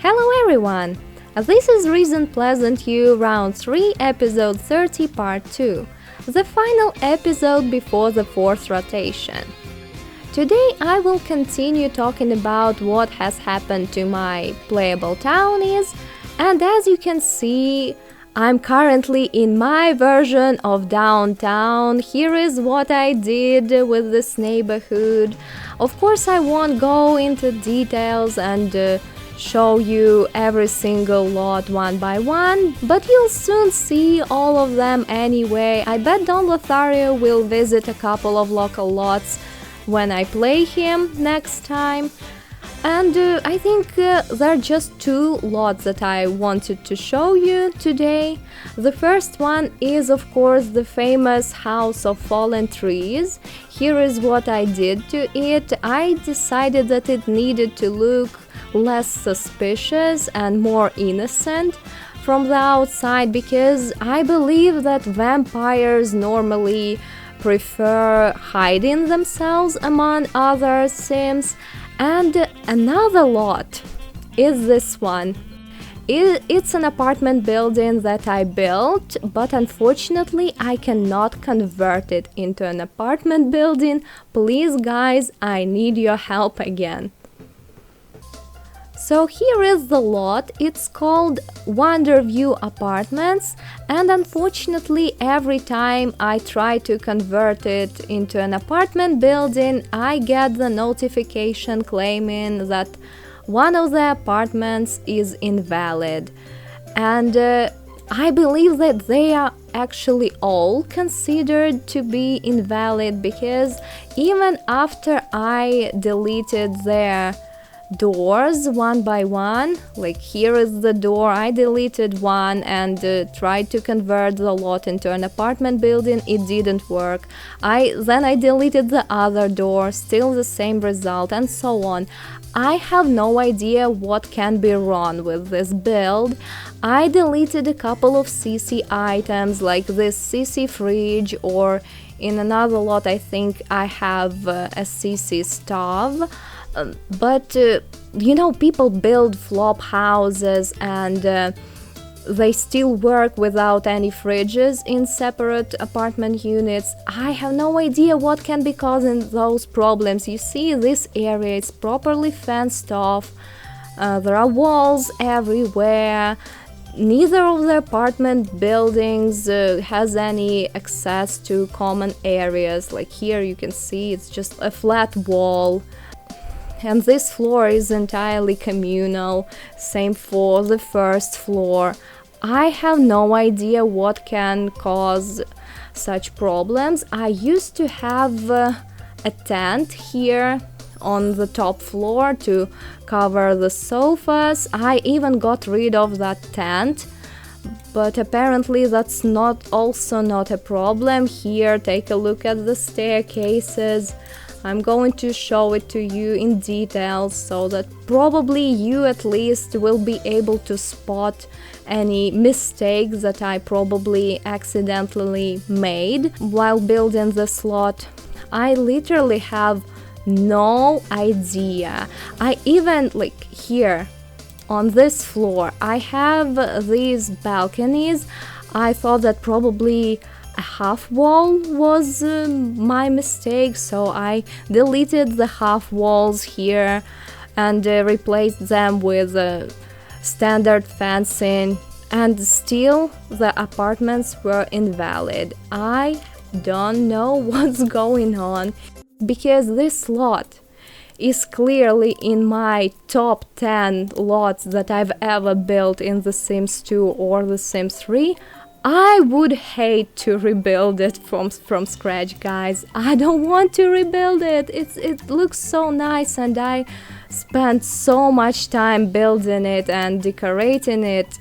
Hello everyone! This is Reason Pleasantview Round 3 Episode 30 Part 2, the final episode before the fourth rotation. Today I will continue talking about what has happened to my playable townies, and as you can see, I'm currently in my version of downtown. Here is what I did with this neighborhood. Of course I won't go into details and show you every single lot one by one, but you'll soon see all of them anyway. I bet Don Lothario will visit a couple of local lots when I play him next time. And I think there are just two lots that I wanted to show you today. The first one is of course the famous House of Fallen Trees. Here is what I did to it. I decided that it needed to look less suspicious and more innocent from the outside, because I believe that vampires normally prefer hiding themselves among other sims. And another lot is this one. It's an apartment building that I built, but unfortunately I cannot convert it into an apartment building. Please guys, I need your help again. So here is the lot. It's called Wonderview Apartments, and unfortunately every time I try to convert it into an apartment building, I get the notification claiming that one of the apartments is invalid. And I believe that they are actually all considered to be invalid, because even after I deleted their doors one by one, like here is the door, I deleted one and tried to convert the lot into an apartment building, it didn't work. Then I deleted the other door, still the same result, and so on. I have no idea what can be wrong with this build. I deleted a couple of CC items like this CC fridge, or in another lot I think I have a CC stove. But you know, people build flop houses and they still work without any fridges in separate apartment units. I have no idea what can be causing those problems. You see, this area is properly fenced off. There are walls everywhere. Neither of the apartment buildings has any access to common areas. Like here you can see it's just a flat wall. And this floor is entirely communal, same for the first floor. I have no idea what can cause such problems. I used to have a tent here on the top floor to cover the sofas. I even got rid of that tent, but apparently that's not a problem. Here, take a look at the staircases. I'm going to show it to you in detail so that probably you at least will be able to spot any mistakes that I probably accidentally made while building this lot. I literally have no idea. I even, like here on this floor, I have these balconies. I thought that probably a half wall was my mistake, so I deleted the half walls here and replaced them with standard fencing, and still the apartments were invalid. I don't know what's going on, because this lot is clearly in my top 10 lots that I've ever built in The Sims 2 or The Sims 3. I would hate to rebuild it from scratch, guys. I don't want to rebuild it. It looks so nice and I spent so much time building it and decorating it.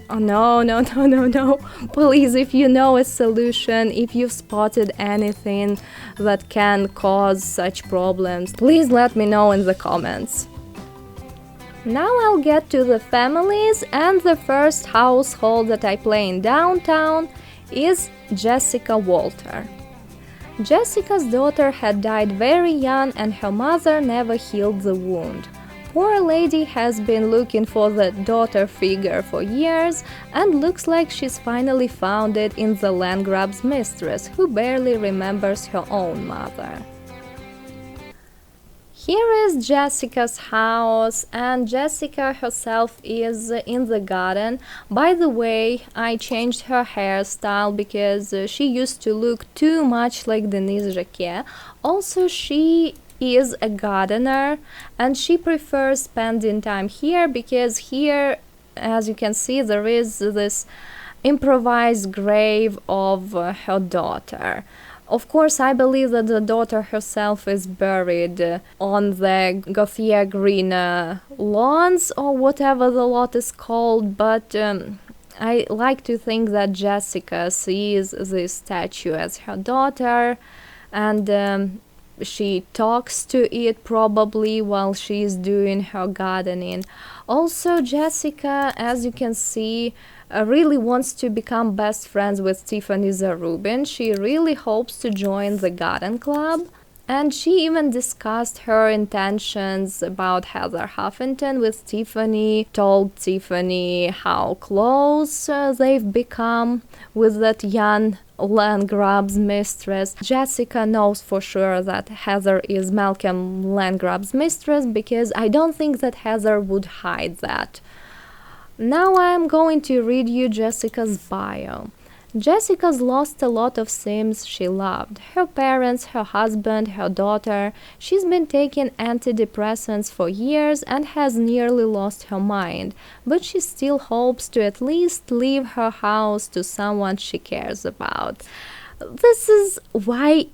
Oh, no. Please, if you know a solution, if you've spotted anything that can cause such problems, please let me know in the comments. Now I'll get to the families, and the first household that I play in downtown is Jessica Walter. Jessica's daughter had died very young and her mother never healed the wound. poor lady has been looking for the daughter figure for years and looks like she's finally found it in the landgrab's mistress, who barely remembers her own mother. Here is Jessica's house, and Jessica herself is in the garden. By the way, I changed her hairstyle because she used to look too much like Denise Jacquet. Also, she is a gardener and she prefers spending time here because here, as you can see, there is this improvised grave of her daughter. Of course, I believe that the daughter herself is buried on the Gothia Green lawns or whatever the lot is called, but I like to think that Jessica sees this statue as her daughter, and she talks to it probably while she's doing her gardening. Also, Jessica, as you can see, really wants to become best friends with Tiffany Zarubin. She really hopes to join the garden club, and she even discussed her intentions about Heather Huffington with Tiffany, told Tiffany how close they've become with that young Landgrab's mistress. Jessica knows for sure that Heather is Malcolm Landgrab's mistress because I don't think that Heather would hide that. Now I am going to read you Jessica's bio. Jessica's lost a lot of things she loved. Her parents, her husband, her daughter. She's been taking antidepressants for years and has nearly lost her mind, but she still hopes to at least leave her house to someone she cares about. This is why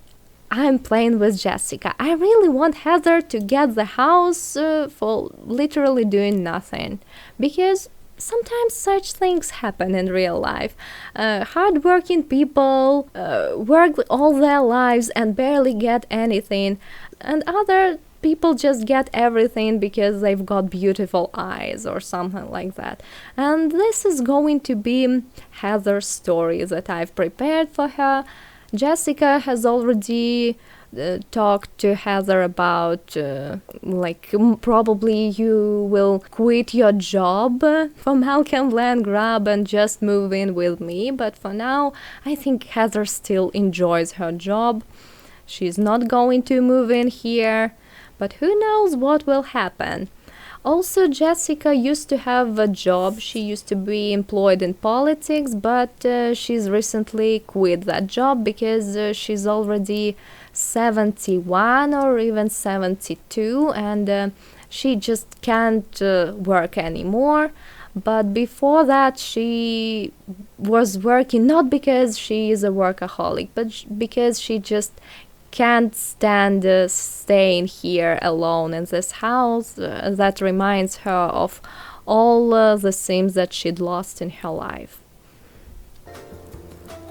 I'm playing with Jessica. I really want Heather to get the house for literally doing nothing, because sometimes such things happen in real life. Hardworking people work all their lives and barely get anything, and other people just get everything because they've got beautiful eyes or something like that. And this is going to be Heather's story that I've prepared for her. Jessica has already talked to Heather about probably you will quit your job for Malcolm Landgrab and just move in with me, but for now I think Heather still enjoys her job. She's not going to move in here, but who knows what will happen. Also, Jessica used to have a job. She used to be employed in politics, but she's recently quit that job because she's already 71 or even 72, and she just can't work anymore. But before that, she was working not because she is a workaholic, but because she just can't stand staying here alone in this house that reminds her of all the things that she'd lost in her life.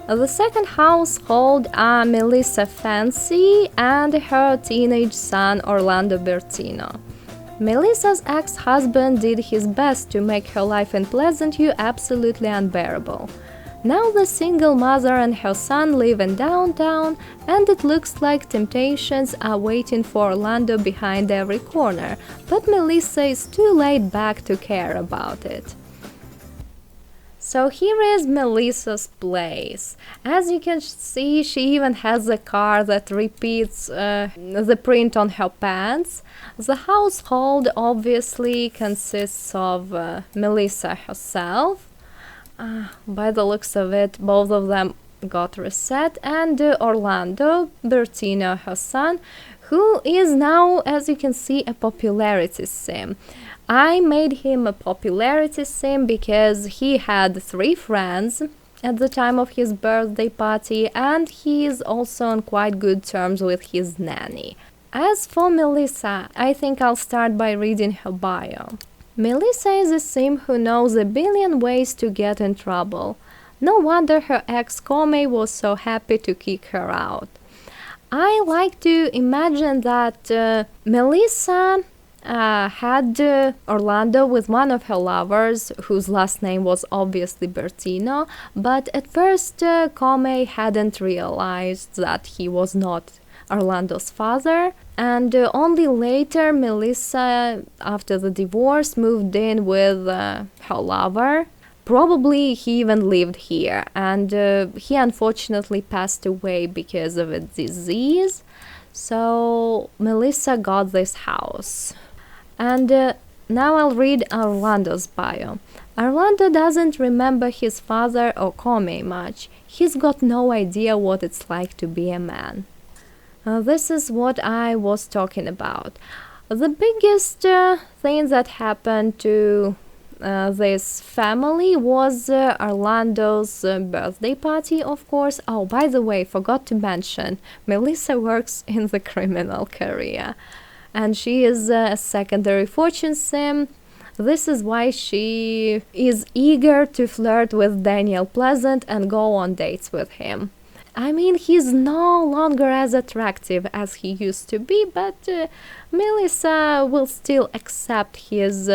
The second household are Melissa Fancy and her teenage son Orlando Bertino. Melissa's ex-husband did his best to make her life in Pleasantview absolutely unbearable. Now the single mother and her son live in downtown, and it looks like temptations are waiting for Orlando behind every corner, but Melissa is too laid back to care about it. So here is Melissa's place. As you can see, she even has a car that repeats the print on her pants. The household obviously consists of Melissa herself. By the looks of it, both of them got reset, and Orlando Bertino, her son, who is now, as you can see, a popularity sim. I made him a popularity sim because he had 3 friends at the time of his birthday party, and he is also on quite good terms with his nanny. As for Melissa, I think I'll start by reading her bio. Melissa is a sim who knows a billion ways to get in trouble. No wonder her ex Comey was so happy to kick her out. I like to imagine that Melissa had Orlando with one of her lovers, whose last name was obviously Bertino, but at first Comey hadn't realized that he was not Orlando's father. And only later Melissa, after the divorce, moved in with her lover. Probably he even lived here, and he unfortunately passed away because of a disease. So Melissa got this house. And now I'll read Orlando's bio. Orlando doesn't remember his father or Comey much. He's got no idea what it's like to be a man. This is what I was talking about. The biggest thing that happened to this family was Orlando's birthday party, of course. Oh, by the way, forgot to mention, Melissa works in the criminal career, and she is a secondary fortune sim. This is why she is eager to flirt with Daniel Pleasant and go on dates with him. I mean, he's no longer as attractive as he used to be, but Melissa will still accept his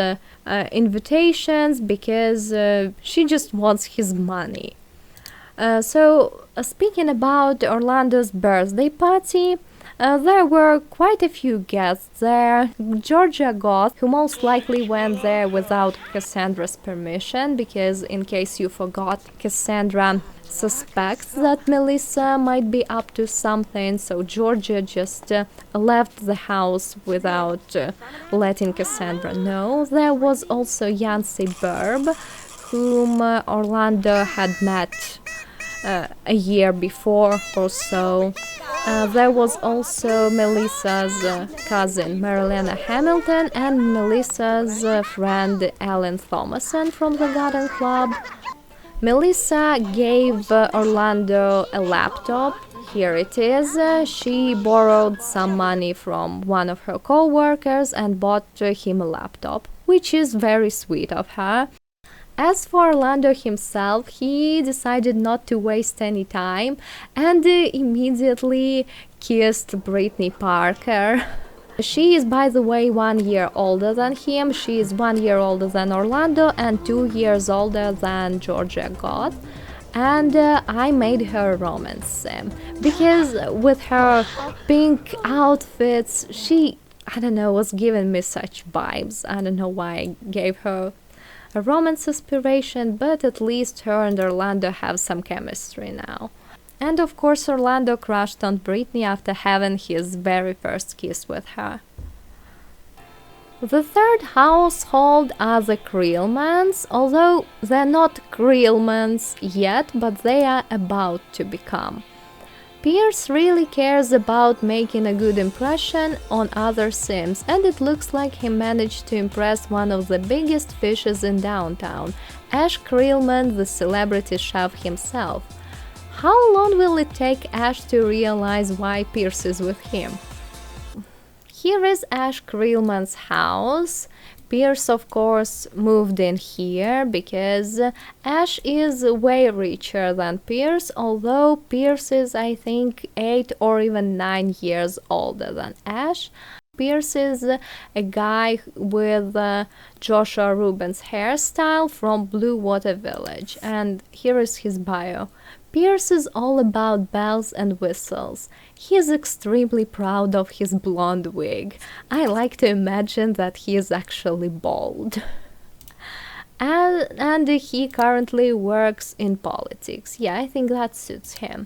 invitations because she just wants his money. Speaking about Orlando's birthday party, there were quite a few guests there. Georgia Goth, who most likely went there without Cassandra's permission, because in case you forgot, Cassandra suspects that Melissa might be up to something, so Georgia just left the house without letting Cassandra know. There was also Yancey Burb, whom Orlando had met a year before or so. There was also Melissa's cousin Marilena Hamilton and Melissa's friend Ellen Thomason from the Garden Club. Melissa gave Orlando a laptop. Here it is. She borrowed some money from one of her co-workers and bought him a laptop, which is very sweet of her. As for Orlando himself, he decided not to waste any time and immediately kissed Brittany Parker. She is, by the way, 1 year older than him. She is 1 year older than Orlando and 2 years older than Georgia Goth. And I made her a romance sim because with her pink outfits, she, I don't know, was giving me such vibes. I don't know why I gave her a romance aspiration, but at least her and Orlando have some chemistry now. And of course Orlando crushed on Brittany after having his very first kiss with her. The third household are the Creelmans, although they're not Creelmans yet, but they are about to become. Pierce really cares about making a good impression on other Sims, and it looks like he managed to impress one of the biggest fishes in downtown, Ash Creelman, the celebrity chef himself. How long will it take Ash to realize why Pierce is with him? Here is Ash Creelman's house. Pierce, of course, moved in here because Ash is way richer than Pierce, although Pierce is, I think, 8 or even 9 years older than Ash. Pierce is a guy with Joshua Rubin's hairstyle from Blue Water Village, and here is his bio. Pierce is all about bells and whistles. He is extremely proud of his blonde wig. I like to imagine that he is actually bald. And he currently works in politics. Yeah, I think that suits him.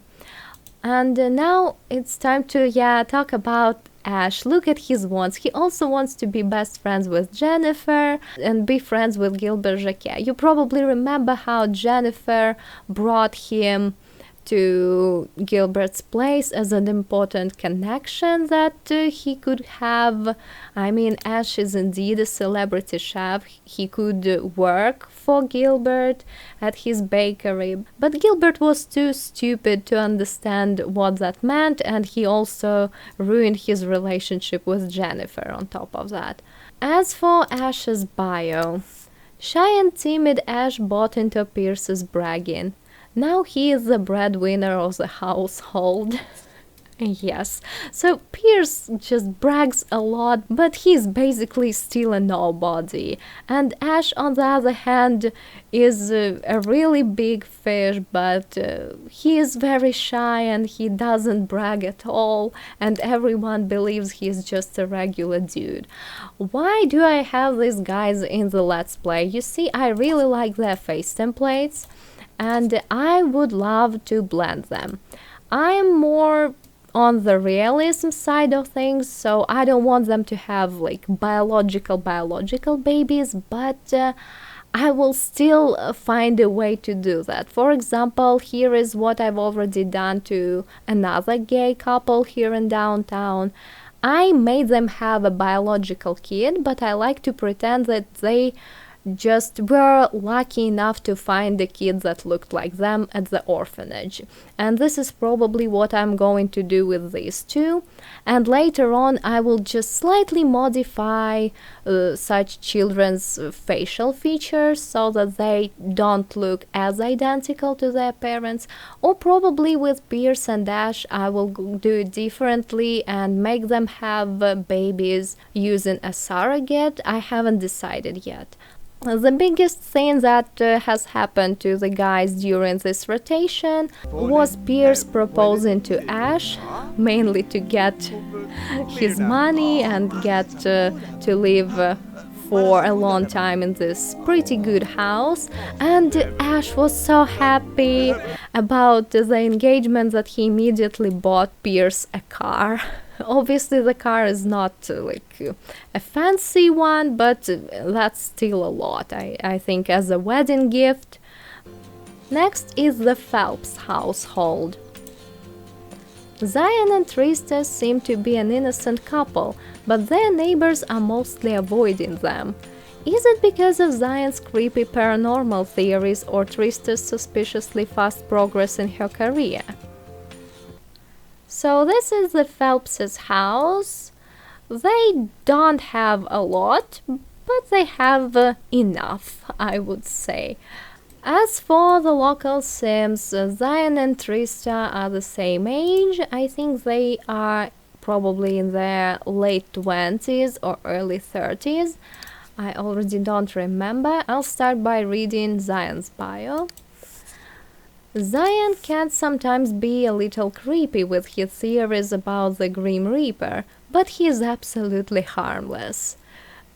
And now it's time to talk about Ash. Look at his wants. He also wants to be best friends with Jennifer and be friends with Gilbert Jacquet. You probably remember how Jennifer brought him to Gilbert's place as an important connection that he could have. I mean, Ash is indeed a celebrity chef. He could work for Gilbert at his bakery, but Gilbert was too stupid to understand what that meant, and he also ruined his relationship with Jennifer on top of that. As for Ash's bio, shy and timid Ash bought into Pierce's bragging. Now he is the breadwinner of the household. Yes, so Pierce just brags a lot, but he's basically still a nobody. And Ash, on the other hand, is a really big fish, but he is very shy and he doesn't brag at all, and everyone believes he's just a regular dude. Why do I have these guys in the Let's Play? You see, I really like their face templates, and I would love to blend them. I'm more on the realism side of things, so I don't want them to have like biological babies, but I will still find a way to do that. For example, here is what I've already done to another gay couple here in downtown. I made them have a biological kid, but I like to pretend that they just were lucky enough to find a kid that looked like them at the orphanage. And this is probably what I'm going to do with these two. And later on I will just slightly modify such children's facial features so that they don't look as identical to their parents. Or probably with Pierce and Ash I will do it differently and make them have babies using a surrogate. I haven't decided yet. The biggest thing that has happened to the guys during this rotation was Pierce proposing to Ash, mainly to get his money and get to live for a long time in this pretty good house. And Ash was so happy about the engagement that he immediately bought Pierce a car. Obviously the car is not like a fancy one, but that's still a lot, I think, as a wedding gift. Next is the Phelps household. Zion and Trista seem to be an innocent couple, but their neighbors are mostly avoiding them. Is it because of Zion's creepy paranormal theories or Trista's suspiciously fast progress in her career? So this is the Phelps' house. They don't have a lot, but they have enough, I would say. As for the local Sims, Zion and Trista are the same age. I think they are probably in their late 20s or early 30s. I already don't remember. I'll start by reading Zion's bio. Zion can sometimes be a little creepy with his theories about the Grim Reaper, but he is absolutely harmless.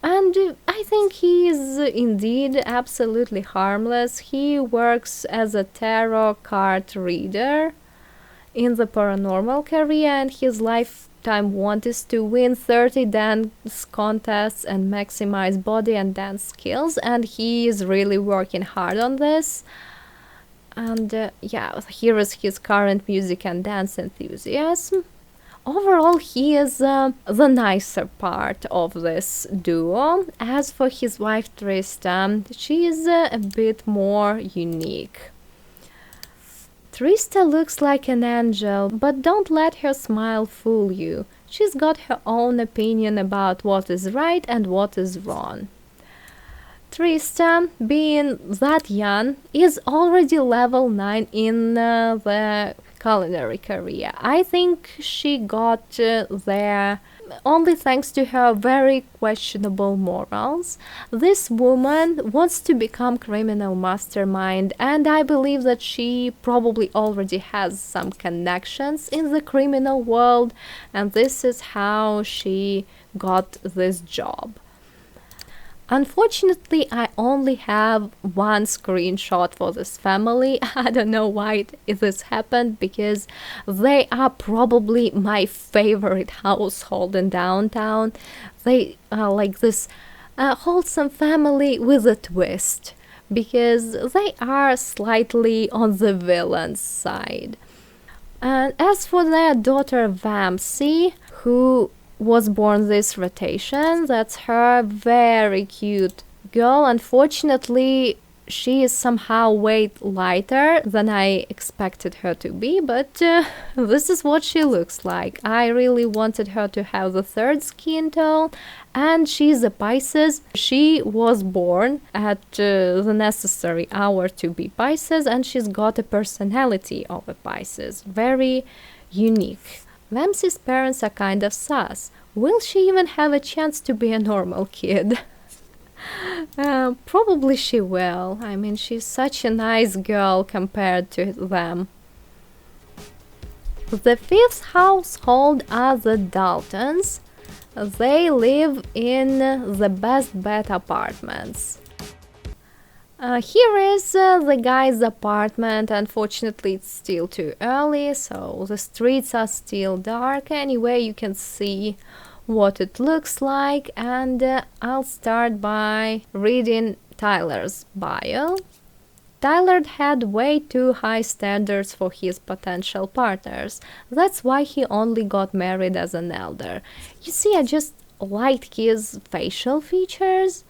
And I think he is indeed absolutely harmless. He works as a tarot card reader in the paranormal career, and his lifetime want is to win 30 dance contests and maximize body and dance skills, and he is really working hard on this. And yeah, here is his current music and dance enthusiasm. Overall, he is the nicer part of this duo. As for his wife Trista, she is a bit more unique. Trista looks like an angel, but don't let her smile fool you. She's got her own opinion about what is right and what is wrong. Trista, being that young, is already level 9 in the culinary career. I think she got there only thanks to her very questionable morals. This woman wants to become criminal mastermind, and I believe that she probably already has some connections in the criminal world, and this is how she got this job. Unfortunately, I only have one screenshot for this family. I don't know why this happened, because they are probably my favorite household in downtown. They are like this wholesome family with a twist, because they are slightly on the villain's side. And as for their daughter Vampsy, who was born this rotation, that's her very cute girl. Unfortunately, she is somehow way lighter than I expected her to be, but this is what she looks like. I really wanted her to have the third skin tone, and she's a Pisces. She was born at the necessary hour to be Pisces, and she's got a personality of a Pisces, very unique. Vamsi's parents are kind of sus. Will she even have a chance to be a normal kid? Probably she will. I mean, she's such a nice girl compared to them. The fifth household are the Daltons. They live in the Best Bet apartments. Here is the guy's apartment. Unfortunately, it's still too early, so the streets are still dark. Anyway, you can see what it looks like, and I'll start by reading Tyler's bio. Tyler had way too high standards for his potential partners. That's why he only got married as an elder. You see, I just liked his facial features,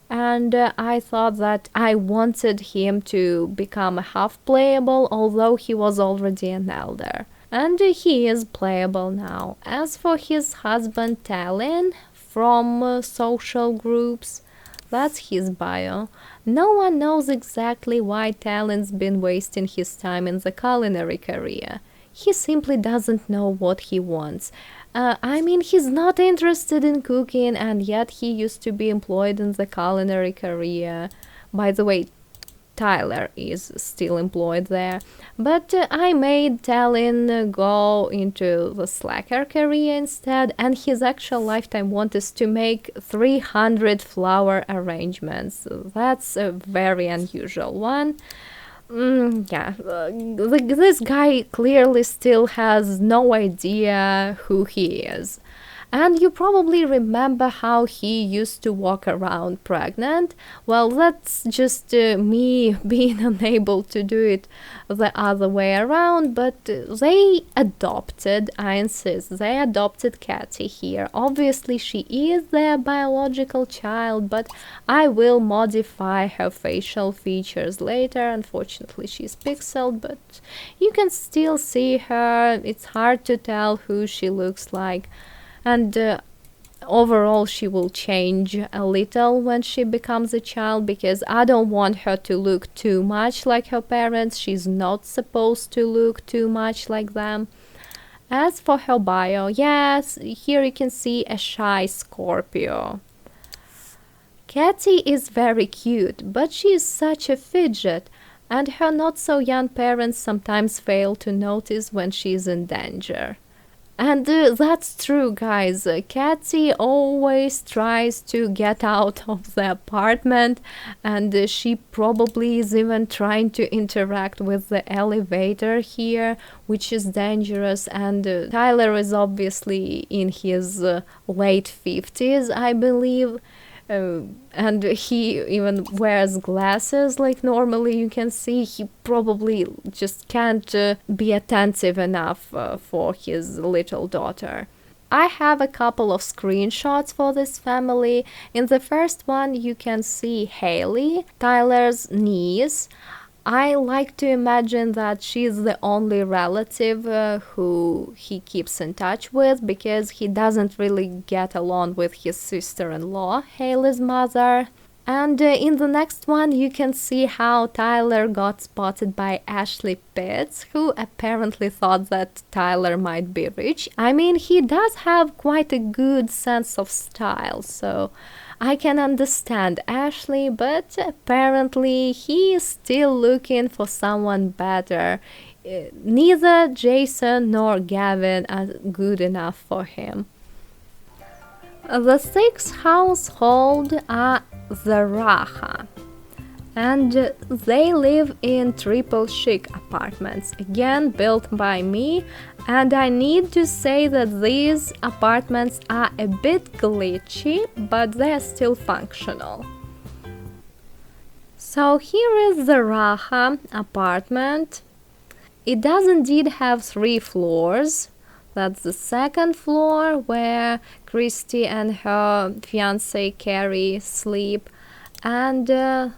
and I thought that I wanted him to become a half playable, although he was already an elder. And he is playable now. As for his husband Talon from social groups, that's his bio. No one knows exactly why Talon's been wasting his time in the culinary career. He simply doesn't know what he wants. He's not interested in cooking, and yet he used to be employed in the culinary career. By the way, Tyler is still employed there. But I made Talon go into the slacker career instead, and his actual lifetime want is to make 300 flower arrangements. That's a very unusual one. This guy clearly still has no idea who he is. And you probably remember how he used to walk around pregnant. Well, that's just me being unable to do it the other way around, but they adopted, I insist, they adopted Katy here. Obviously, she is their biological child, but I will modify her facial features later. Unfortunately, she's pixeled, but you can still see her. It's hard to tell who she looks like. And overall she will change a little when she becomes a child, because I don't want her to look too much like her parents. She's not supposed to look too much like them. As for her bio, yes, here you can see a shy Scorpio. Katy is very cute, but she is such a fidget, and her not so young parents sometimes fail to notice when she is in danger. And that's true, guys. Katy always tries to get out of the apartment, and she probably is even trying to interact with the elevator here, which is dangerous. And Tyler is obviously in his late 50s, I believe. And he even wears glasses like normally you can see. He probably just can't be attentive enough for his little daughter. I have a couple of screenshots for this family. In the first one you can see Haley, Tyler's niece. I like to imagine that she's the only relative who he keeps in touch with, because he doesn't really get along with his sister-in-law, Haley's mother. And in the next one you can see how Tyler got spotted by Ashley Pitts, who apparently thought that Tyler might be rich. I mean, he does have quite a good sense of style, so I can understand Ashley, but apparently he is still looking for someone better. Neither Jason nor Gavin are good enough for him. The sixth household are the Raha, and they live in triple chic apartments, again built by me. And I need to say that these apartments are a bit glitchy, but they're still functional. So here is the Raha apartment. It does indeed have 3 floors. That's the second floor where Christy and her fiancé Carrie sleep. And the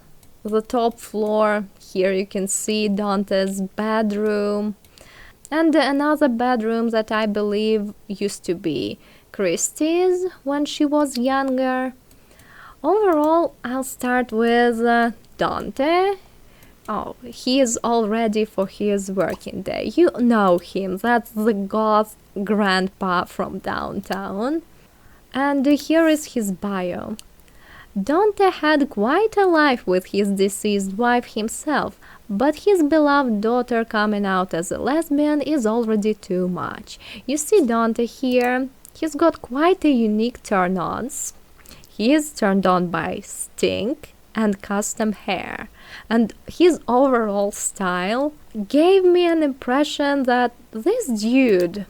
top floor, here you can see Dante's bedroom. And another bedroom that I believe used to be Christie's when she was younger. Overall, I'll start with Dante, Oh, he is all ready for his working day. You know him, that's the goth grandpa from downtown. And here is his bio. Dante had quite a life with his deceased wife himself, but his beloved daughter coming out as a lesbian is already too much. You see Dante here, he's got quite a unique turn-ons. He is turned on by stink and custom hair, and his overall style gave me an impression that this dude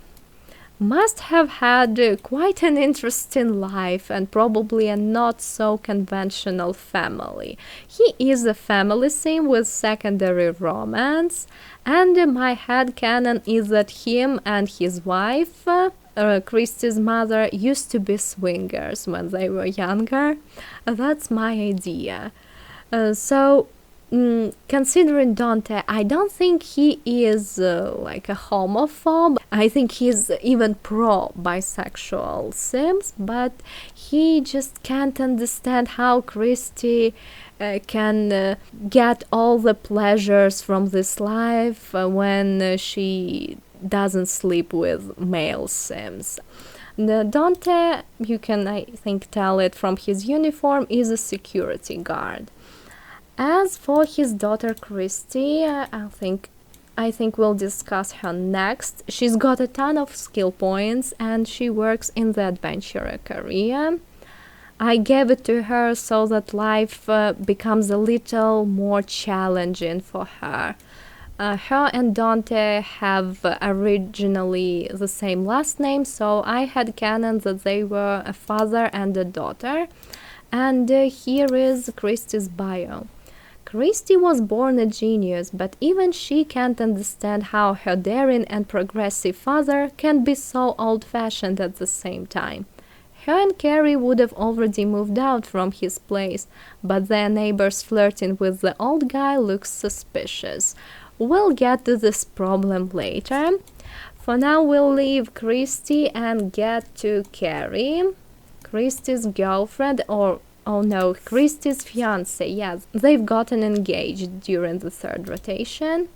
must have had quite an interesting life and probably a not so conventional family. He is a family sim with secondary romance, and my headcanon is that him and his wife, Christie's mother, used to be swingers when they were younger. That's my idea. Considering Dante, I don't think he is like a homophobe. I think he's even pro-bisexual sims, but he just can't understand how Christie can get all the pleasures from this life when she doesn't sleep with male sims. Dante, you can, I think, tell it from his uniform, is a security guard. As for his daughter Christie, I think we'll discuss her next. She's got a ton of skill points and she works in the adventurer career. I gave it to her so that life becomes a little more challenging for her. Her and Dante have originally the same last name, so I had canon that they were a father and a daughter. And here is Christie's bio. Christie was born a genius, but even she can't understand how her daring and progressive father can be so old-fashioned at the same time. Her and Carrie would have already moved out from his place, but their neighbors flirting with the old guy looks suspicious. We'll get to this problem later. For now, we'll leave Christie and get to Carrie, Christie's girlfriend, or oh no, Christie's fiance. Yes, they've gotten engaged during the third rotation.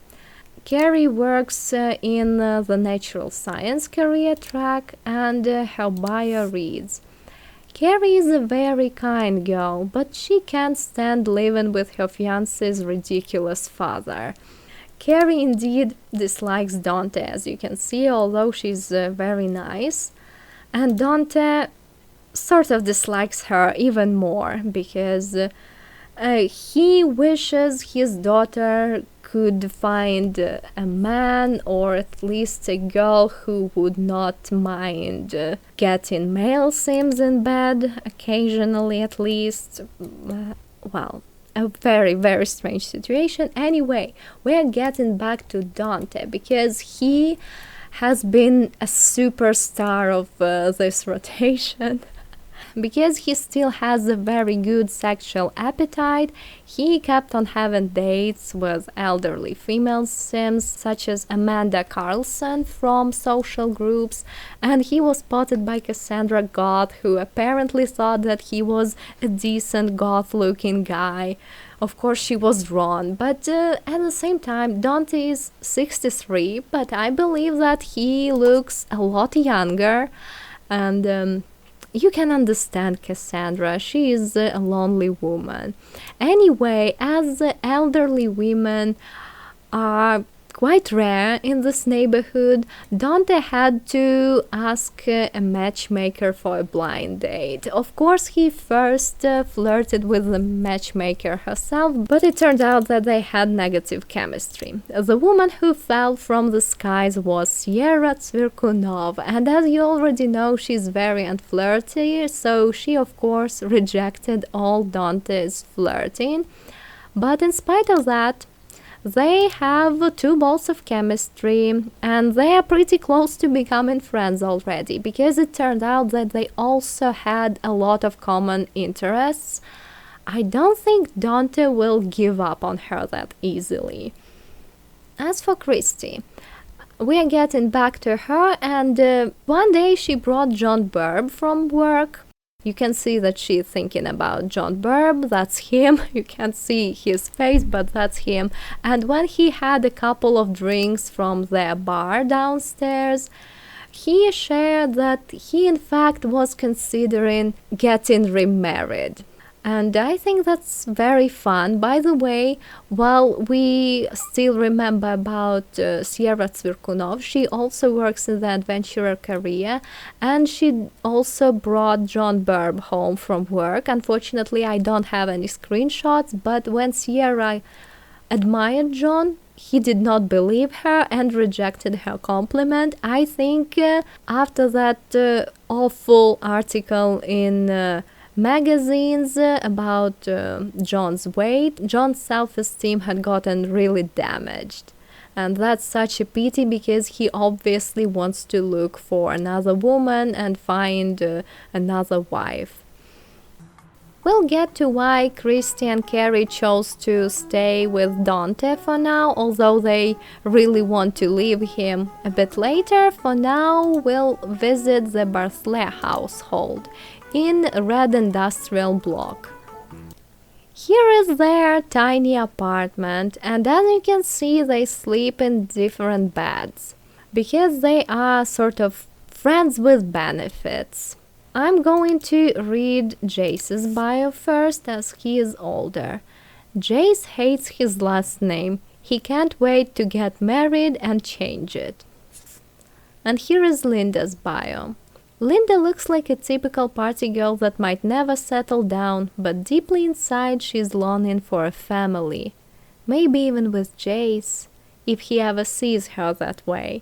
Carrie works in the natural science career track, and her bio reads, Carrie is a very kind girl, but she can't stand living with her fiance's ridiculous father. Carrie indeed dislikes Dante, as you can see, although she's very nice. And Dante sort of dislikes her even more because he wishes his daughter could find a man or at least a girl who would not mind getting male sims in bed, occasionally at least. Well, a very, very strange situation. Anyway, we're getting back to Dante because he has been a superstar of this rotation. Because he still has a very good sexual appetite, he kept on having dates with elderly female sims such as Amanda Carlson from social groups, and he was spotted by Cassandra Goth, who apparently thought that he was a decent goth-looking guy. Of course, she was wrong, but at the same time, Dante is 63, but I believe that he looks a lot younger, and you can understand Cassandra, she is a lonely woman. Anyway, as elderly women are quite rare in this neighborhood, Dante had to ask a matchmaker for a blind date. Of course, he first flirted with the matchmaker herself, but it turned out that they had negative chemistry. The woman who fell from the skies was Sierra Tsvirkunov, and as you already know, she's very unflirty, so she of course rejected all Dante's flirting. But in spite of that, they have 2 balls of chemistry and they are pretty close to becoming friends already because it turned out that they also had a lot of common interests. I don't think Dante will give up on her that easily. As for Christie, we are getting back to her, and one day she brought John Burb from work. You can see that she's thinking about John Burb. That's him. You can't see his face, but that's him. And when he had a couple of drinks from their bar downstairs, he shared that he in fact was considering getting remarried. And I think that's very fun. By the way, while we still remember about Sierra Tsvirkunov, she also works in the adventurer career, and she also brought John Burb home from work. Unfortunately, I don't have any screenshots, but when Sierra admired John, he did not believe her and rejected her compliment. I think after that awful article in magazines about John's weight, John's self-esteem had gotten really damaged. And that's such a pity, because he obviously wants to look for another woman and find another wife. We'll get to why Christy and Carrie chose to stay with Dante for now, although they really want to leave him a bit later. For now, we'll visit the Barthollet household in Red Industrial Block. Here is their tiny apartment, and as you can see, they sleep in different beds because they are sort of friends with benefits. I'm going to read Jace's bio first, as he is older. Jace hates his last name. He can't wait to get married and change it. And here is Linda's bio. Linda looks like a typical party girl that might never settle down, but deeply inside she's longing for a family. Maybe even with Jace, if he ever sees her that way.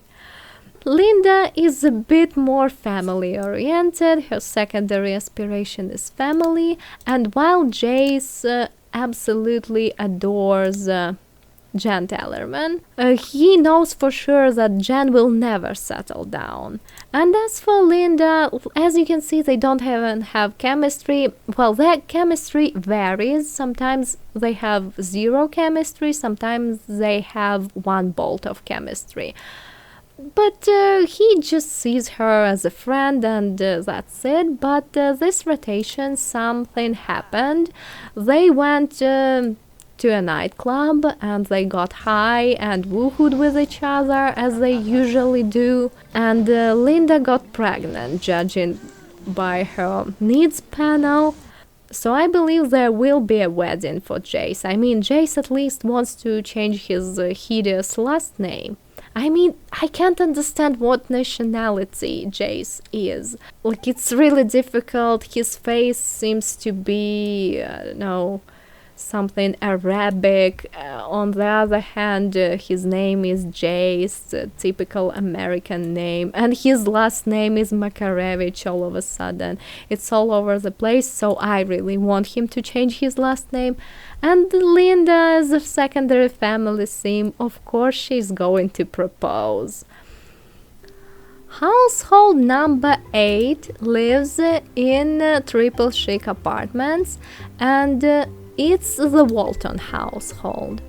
Linda is a bit more family-oriented. Her secondary aspiration is family, and while Jace absolutely adores Jen Tellerman, he knows for sure that Jen will never settle down. And as for Linda, as you can see, they don't even have chemistry. Well, their chemistry varies. Sometimes they have zero chemistry, sometimes they have one bolt of chemistry. But he just sees her as a friend, and that's it. But this rotation, something happened. They went to a nightclub, and they got high and woohooed with each other, as they usually do. And Linda got pregnant, judging by her needs panel. So I believe there will be a wedding for Jace. I mean, Jace at least wants to change his hideous last name. I mean, I can't understand what nationality Jace is. Like, it's really difficult. His face seems to be, I don't know, something Arabic. On the other hand, his name is Jace, a typical American name, and his last name is Makarevich all of a sudden. It's all over the place, so I really want him to change his last name. And Linda, as a secondary family sim, of course she's going to propose. Household number 8 lives in triple chic apartments, and it's the Walton household.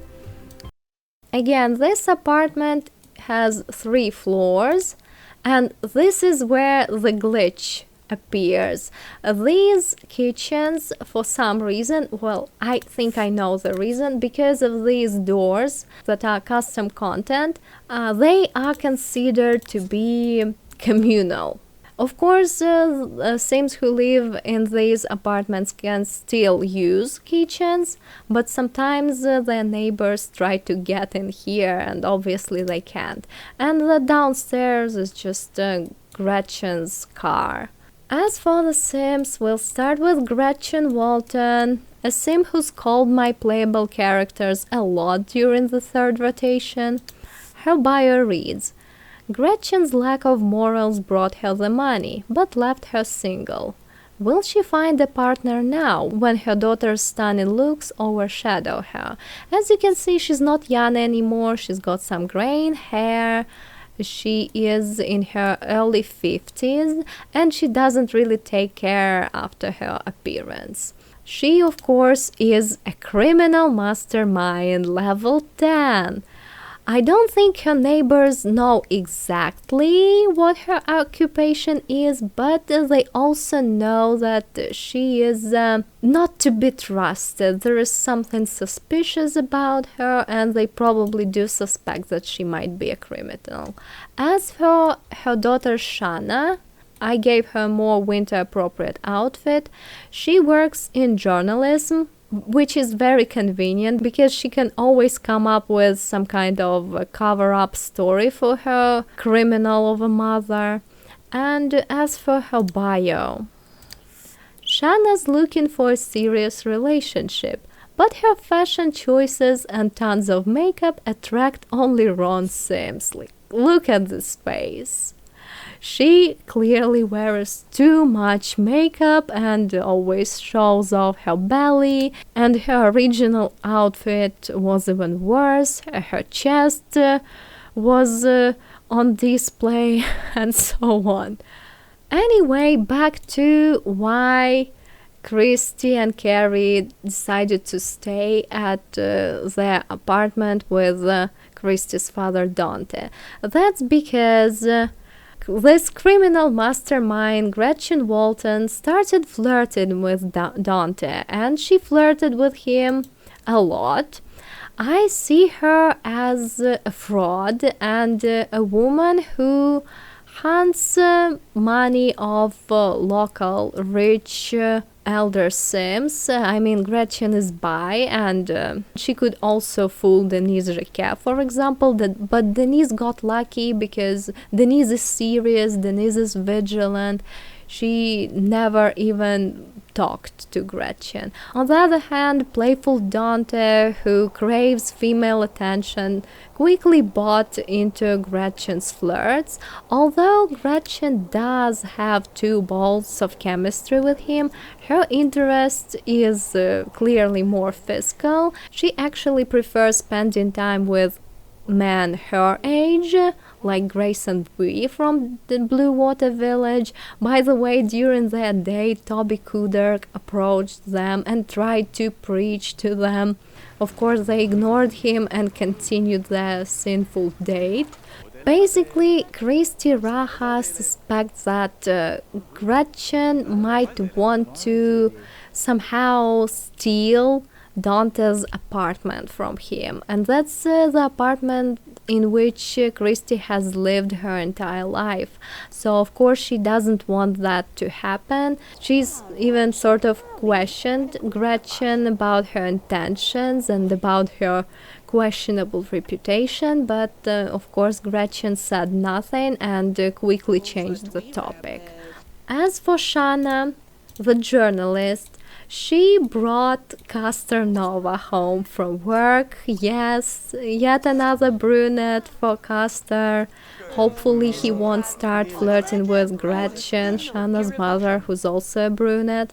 Again, this apartment has 3 floors, and this is where the glitch appears. These kitchens, for some reason, well, I think I know the reason, because of these doors that are custom content, they are considered to be communal. Of course, Sims who live in these apartments can still use kitchens, but sometimes their neighbors try to get in here, and obviously they can't. And the downstairs is just Gretchen's car. As for the Sims, we'll start with Gretchen Walton, a Sim who's called my playable characters a lot during the 3rd rotation. Her bio reads, Gretchen's lack of morals brought her the money, but left her single. Will she find a partner now, when her daughter's stunning looks overshadow her? As you can see, she's not young anymore, she's got some graying hair, she is in her early 50s, and she doesn't really take care after her appearance. She, of course, is a criminal mastermind level 10. I don't think her neighbors know exactly what her occupation is, but they also know that she is not to be trusted. There is something suspicious about her, and they probably do suspect that she might be a criminal. As for her daughter Shana, I gave her more winter appropriate outfit. She works in journalism, which is very convenient because she can always come up with some kind of a cover-up story for her criminal of a mother. And as for her bio, Shana's looking for a serious relationship, but her fashion choices and tons of makeup attract only Ron Sims. Look at this face. She clearly wears too much makeup and always shows off her belly, and her original outfit was even worse. Her chest was on display and so on. Anyway, back to why Christy and Carrie decided to stay at their apartment with Christy's father Dante. That's because this criminal mastermind, Gretchen Walton, started flirting with Dante, and she flirted with him a lot. I see her as a fraud and a woman who hunts money of local rich elder Sims. I mean, Gretchen is bi, and she could also fool Denise Riquet, for example. But Denise got lucky because Denise is serious, Denise is vigilant. She never even talked to Gretchen. On the other hand, playful Dante, who craves female attention, quickly bought into Gretchen's flirts. Although Gretchen does have two balls of chemistry with him, her interest is clearly more physical. She actually prefers spending time with men her age, like Grace and Brie from the Blue Water Village. By the way, during their date, Toby Kuder approached them and tried to preach to them. Of course, they ignored him and continued their sinful date. Basically, Christy Raha suspects that Gretchen might want to somehow steal Dante's apartment from him, and that's the apartment in which Christy has lived her entire life. So of course she doesn't want that to happen. She's even sort of questioned Gretchen about her intentions and about her questionable reputation, but of course Gretchen said nothing and quickly changed the topic. As for Shana, the journalist, she brought Castor Nova home from work. Yes, yet another brunette for Castor. Hopefully he won't start flirting with Gretchen, Shana's mother, who's also a brunette.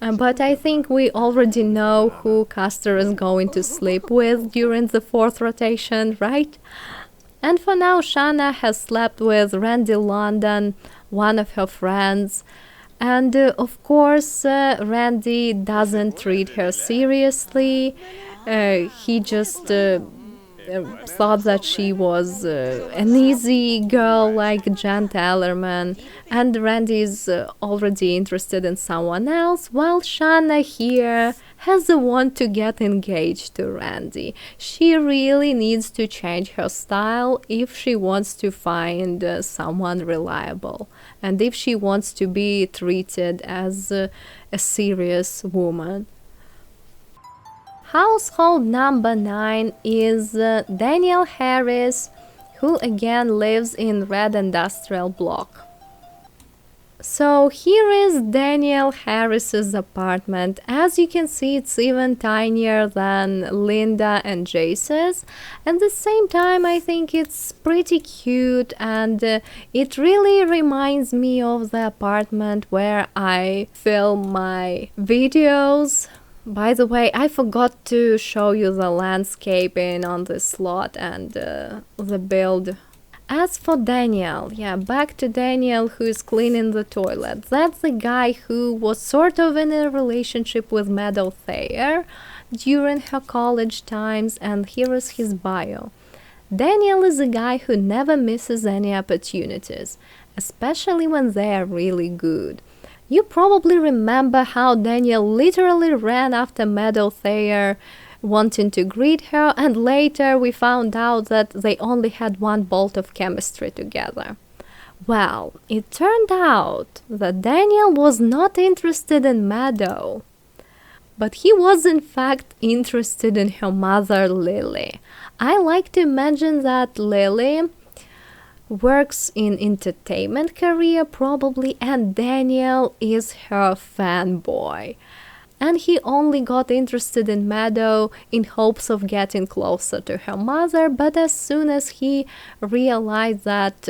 But I think we already know who Castor is going to sleep with during the fourth rotation, right? And for now, Shana has slept with Randy London, one of her friends. And of course, Randy doesn't treat her seriously. He just thought that she was an easy girl like Jan Tellerman, and Randy is already interested in someone else, while Shana here has the want to get engaged to Randy. She really needs to change her style if she wants to find someone reliable, and if she wants to be treated as a serious woman. Household number 9 is Daniel Harris, who again lives in Red Industrial Block. So here is Daniel Harris's apartment. As you can see, it's even tinier than Linda and Jace's. At the same time, I think it's pretty cute, and it really reminds me of the apartment where I film my videos. By the way, I forgot to show you the landscaping on this lot and the build. As for Daniel, back to Daniel, who is cleaning the toilet. That's the guy who was sort of in a relationship with Meadow Thayer during her college times, and here is his bio. Daniel is a guy who never misses any opportunities, especially when they are really good. You probably remember how Daniel literally ran after Meadow Thayer, wanting to greet her, and later we found out that they only had one bolt of chemistry together. Well, it turned out that Daniel was not interested in Meadow, but he was in fact interested in her mother Lily. I like to imagine that Lily works in entertainment career probably, and Daniel is her fanboy. And he only got interested in Meadow in hopes of getting closer to her mother, but as soon as he realized that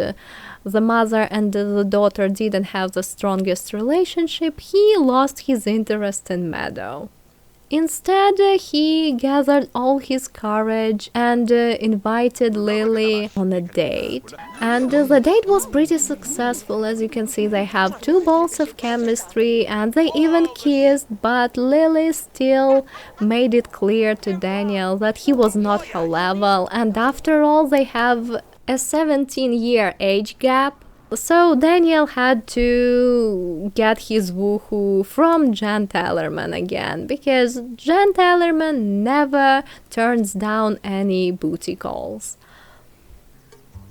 the mother and the daughter didn't have the strongest relationship, he lost his interest in Meadow. Instead, he gathered all his courage and invited Lily on a date. And the date was pretty successful. As you can see, they have two balls of chemistry and they even kissed, but Lily still made it clear to Daniel that he was not her level. And after all, they have a 17-year age gap. So Daniel had to get his woohoo from Jan Tellerman again, because Jan Tellerman never turns down any booty calls.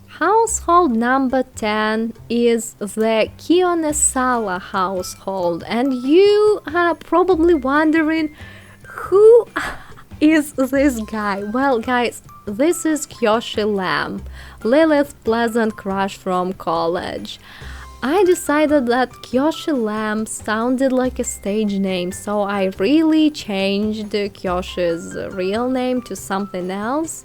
Household number 10 is the Kionesala household, and you are probably wondering, who is this guy? Well, guys, this is Kyoshi Lamb, Lilith's pleasant crush from college. I decided that Kyoshi Lamb sounded like a stage name, so I really changed Kyoshi's real name to something else.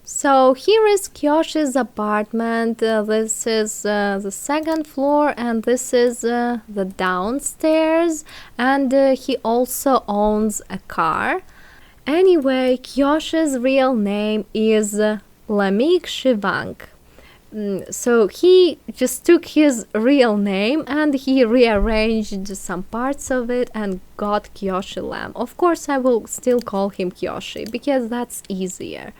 So here is Kyoshi's apartment. This is the second floor, and this is the downstairs, and he also owns a car. Anyway, Kyoshi's real name is Lamik Shivank. So he just took his real name and he rearranged some parts of it and got Kyoshi Lamb. Of course, I will still call him Kyoshi because that's easier.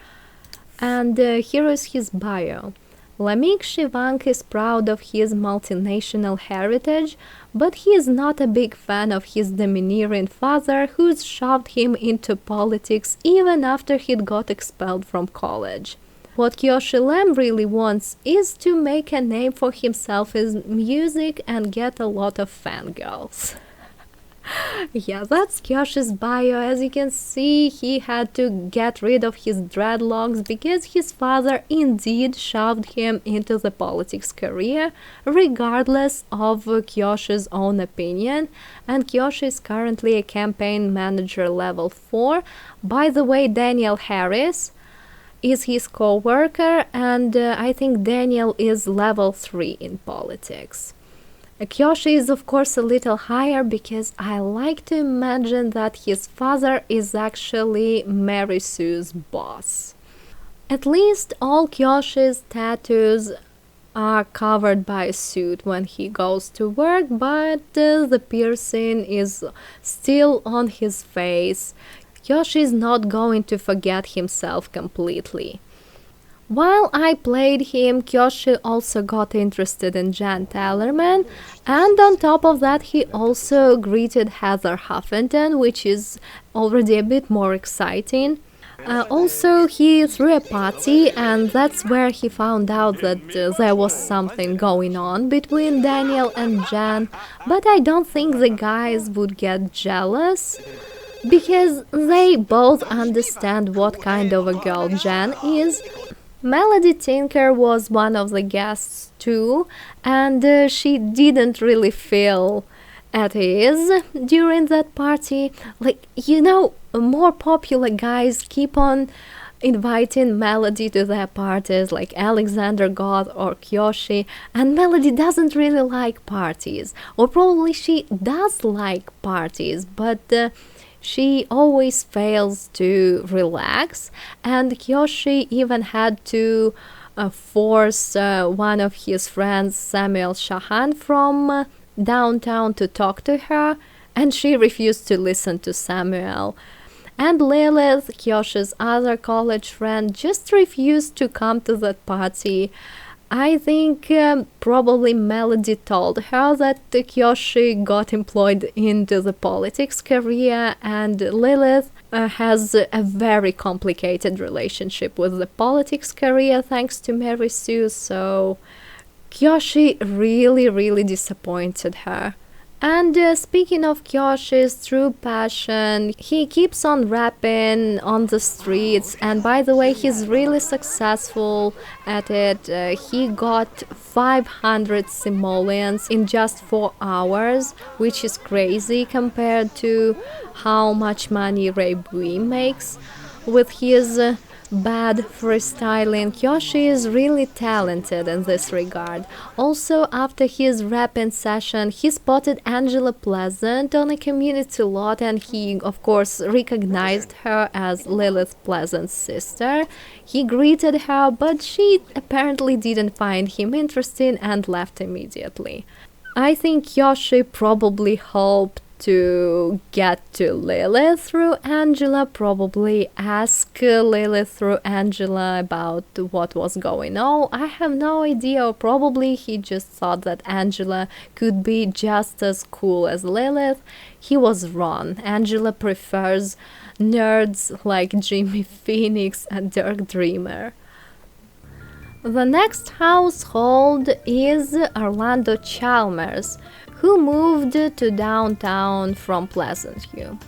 And here is his bio. Lamik Shivank is proud of his multinational heritage, but he is not a big fan of his domineering father, who's shoved him into politics even after he'd got expelled from college. What Kyoshi Lamb really wants is to make a name for himself in music and get a lot of fangirls. Yeah, that's Kyoshi's bio. As you can see, he had to get rid of his dreadlocks because his father indeed shoved him into the politics career, regardless of Kyoshi's own opinion. And Kyoshi is currently a campaign manager level 4. By the way, Daniel Harris is his co-worker, and I think Daniel is level 3 in politics. Kyoshi is of course a little higher because I like to imagine that his father is actually Mary Sue's boss. At least all Kyoshi's tattoos are covered by a suit when he goes to work, but the piercing is still on his face. Kyoshi is not going to forget himself completely. While I played him, Kyoshi also got interested in Jan Tellerman, and on top of that he also greeted Heather Huffington, which is already a bit more exciting. Also, he threw a party, and that's where he found out that there was something going on between Daniel and Jan, but I don't think the guys would get jealous, because they both understand what kind of a girl Jan is. Melody Tinker was one of the guests too, and she didn't really feel at ease during that party. Like, you know, more popular guys keep on inviting Melody to their parties, like Alexander God or Kyoshi, and Melody doesn't really like parties, or probably she does like parties, but she always fails to relax, and Kyoshi even had to force one of his friends, Samuel Shahan, from downtown to talk to her, and she refused to listen to Samuel. And Lilith, Kyoshi's other college friend, just refused to come to that party. I think probably Melody told her that Kyoshi got employed into the politics career, and Lilith has a very complicated relationship with the politics career thanks to Mary Sue, so Kyoshi really disappointed her. And speaking of Kyoshi's true passion, he keeps on rapping on the streets, and by the way, he's really successful at it. He got 500 simoleons in just 4 hours, which is crazy compared to how much money Ray Bui makes with his bad freestyling. Kyoshi is really talented in this regard. Also, after his rapping session, he spotted Angela Pleasant on a community lot, and he, of course, recognized her as Lilith Pleasant's sister. He greeted her, but she apparently didn't find him interesting and left immediately. I think Kyoshi probably hoped to get to Lilith through Angela, probably ask Lilith through Angela about what was going on. I have no idea, or probably he just thought that Angela could be just as cool as Lilith. He was wrong. Angela prefers nerds like Jimmy Phoenix and Dirk Dreamer. The next household is Orlando Chalmers, who moved to downtown from Pleasantview.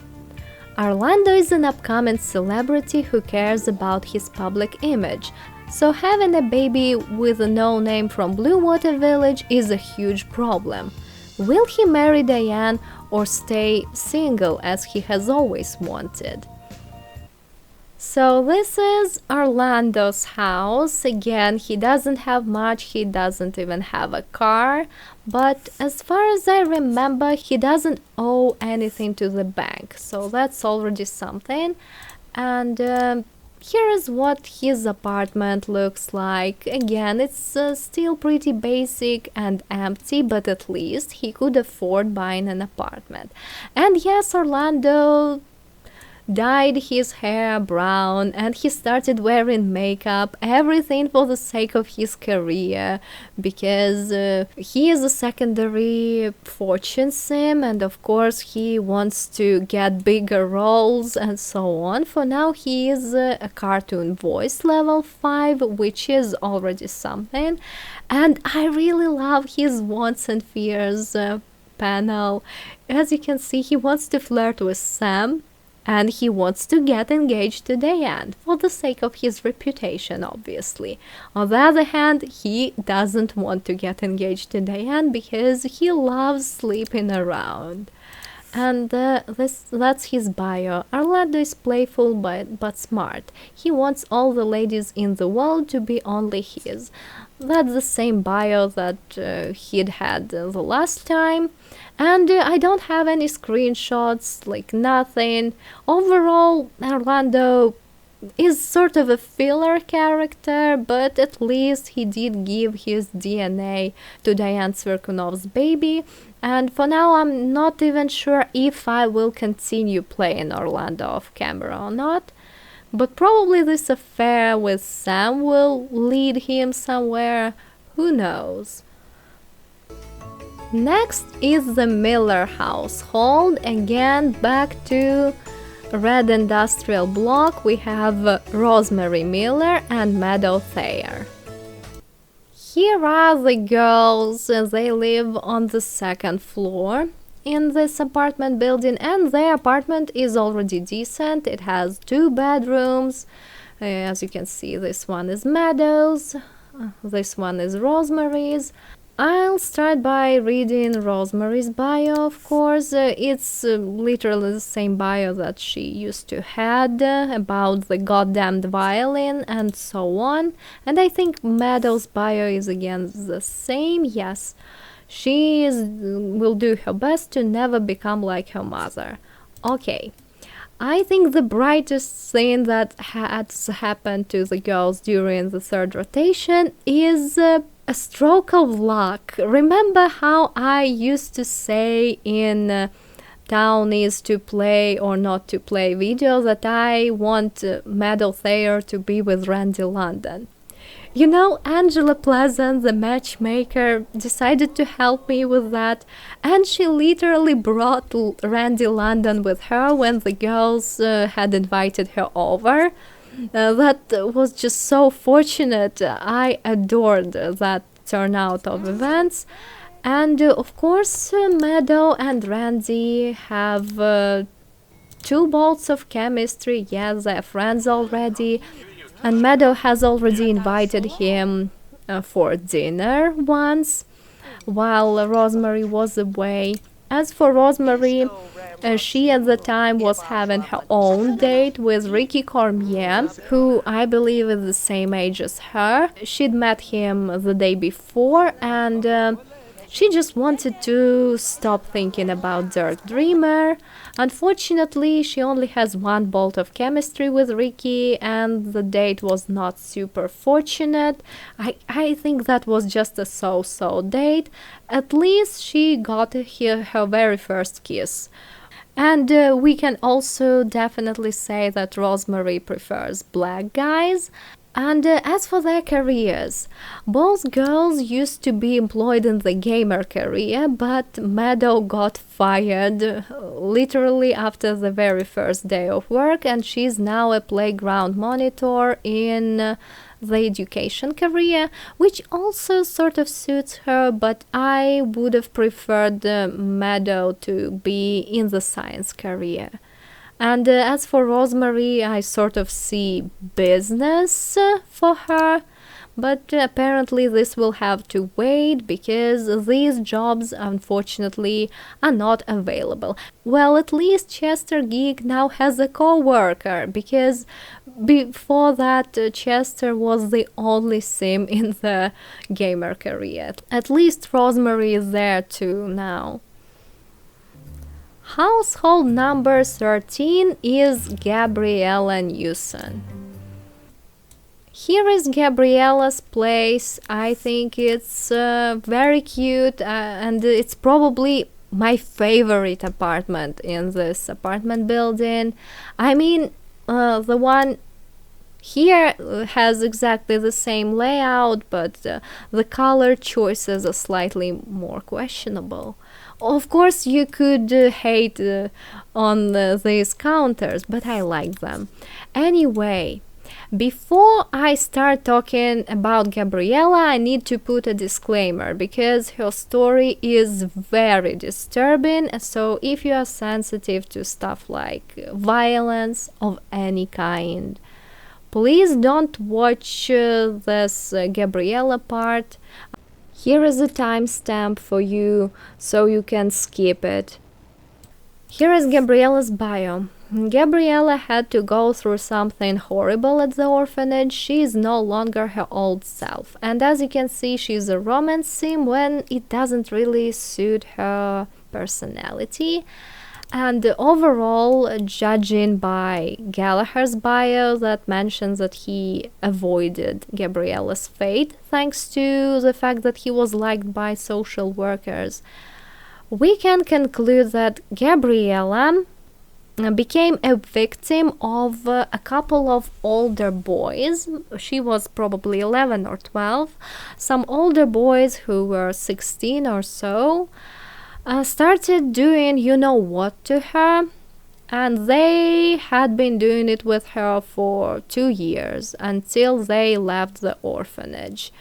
Orlando is an upcoming celebrity who cares about his public image, so having a baby with a no-name from Blue Water Village is a huge problem. Will he marry Diane or stay single as he has always wanted? So this is Orlando's house. Again, he doesn't have much, he doesn't even have a car, but as far as I remember, he doesn't owe anything to the bank, so that's already something. And here is what his apartment looks like. Again, it's still pretty basic and empty, but at least he could afford buying an apartment. And yes, Orlando dyed his hair brown and he started wearing makeup, everything for the sake of his career, because he is a secondary fortune sim, and of course he wants to get bigger roles and so on. For now he is a cartoon voice level 5, which is already something, and I really love his wants and fears panel. As you can see, he wants to flirt with Sam, and he wants to get engaged to Diane, for the sake of his reputation, obviously. On the other hand, he doesn't want to get engaged to Diane because he loves sleeping around. And that's his bio. Orlando is playful but smart. He wants all the ladies in the world to be only his. That's the same bio that he'd had the last time. And I don't have any screenshots, like nothing. Overall, Orlando is sort of a filler character, but at least he did give his DNA to Diane Svirkunov's baby. And for now, I'm not even sure if I will continue playing Orlando off camera or not. But probably this affair with Sam will lead him somewhere. Who knows? Next is the Miller household. Again, back to Red Industrial Block, we have Rosemary Miller and Meadow Thayer. Here are the girls. They live on the second floor in this apartment building, and their apartment is already decent. It has 2 bedrooms. As you can see, this one is Meadow's, this one is Rosemary's. I'll start by reading Rosemary's bio, of course. It's literally the same bio that she used to had about the goddamned violin and so on. And I think Meadow's bio is again the same. Yes, she will do her best to never become like her mother. Okay. I think the brightest thing that has happened to the girls during the third rotation is a stroke of luck. Remember how I used to say in townies to play or not to play video that I want Meadow Thayer to be with Randy London. You know, Angela Pleasant, the matchmaker, decided to help me with that, and she literally brought Randy London with her when the girls had invited her over. That was just so fortunate. I adored that turnout of events. And of course, Meadow and Randy have 2 bolts of chemistry. Yes, they're friends already. And Meadow has already invited him for dinner once, while Rosemary was away. As for Rosemary, she at the time was having her own date with Ricky Cormier, who I believe is the same age as her. She'd met him the day before, and she just wanted to stop thinking about Dirk Dreamer. Unfortunately, she only has 1 bolt of chemistry with Ricky, and the date was not super fortunate. I think that was just a so-so date. At least she got her very first kiss. And we can also definitely say that Rosemary prefers black guys. And as for their careers, both girls used to be employed in the gamer career, but Meadow got fired literally after the very first day of work, and she's now a playground monitor in the education career, which also sort of suits her, but I would have preferred Meadow to be in the science career. And as for Rosemary, I sort of see business for her, but apparently this will have to wait because these jobs unfortunately are not available. Well, at least Chester Geek now has a co-worker, because before that Chester was the only sim in the gamer career. At least Rosemary is there too now. Household number 13 is Gabriella Newson. Here is Gabriella's place. I think it's very cute, and it's probably my favorite apartment in this apartment building. I mean, the one here has exactly the same layout, but the color choices are slightly more questionable. Of course, you could hate on these counters, but I like them. Anyway, before I start talking about Gabriella, I need to put a disclaimer because her story is very disturbing. So if you are sensitive to stuff like violence of any kind, please don't watch this Gabriella part. Here is a timestamp for you, so you can skip it. Here is Gabriella's bio. Gabriella had to go through something horrible at the orphanage. She is no longer her old self. And as you can see, she's a romance sim when it doesn't really suit her personality. And overall, judging by Gallagher's bio that mentions that he avoided Gabriella's fate thanks to the fact that he was liked by social workers, we can conclude that Gabriella became a victim of a couple of older boys. She was probably 11 or 12. Some older boys who were 16 or so started doing you know what to her, and they had been doing it with her for 2 years until they left the orphanage.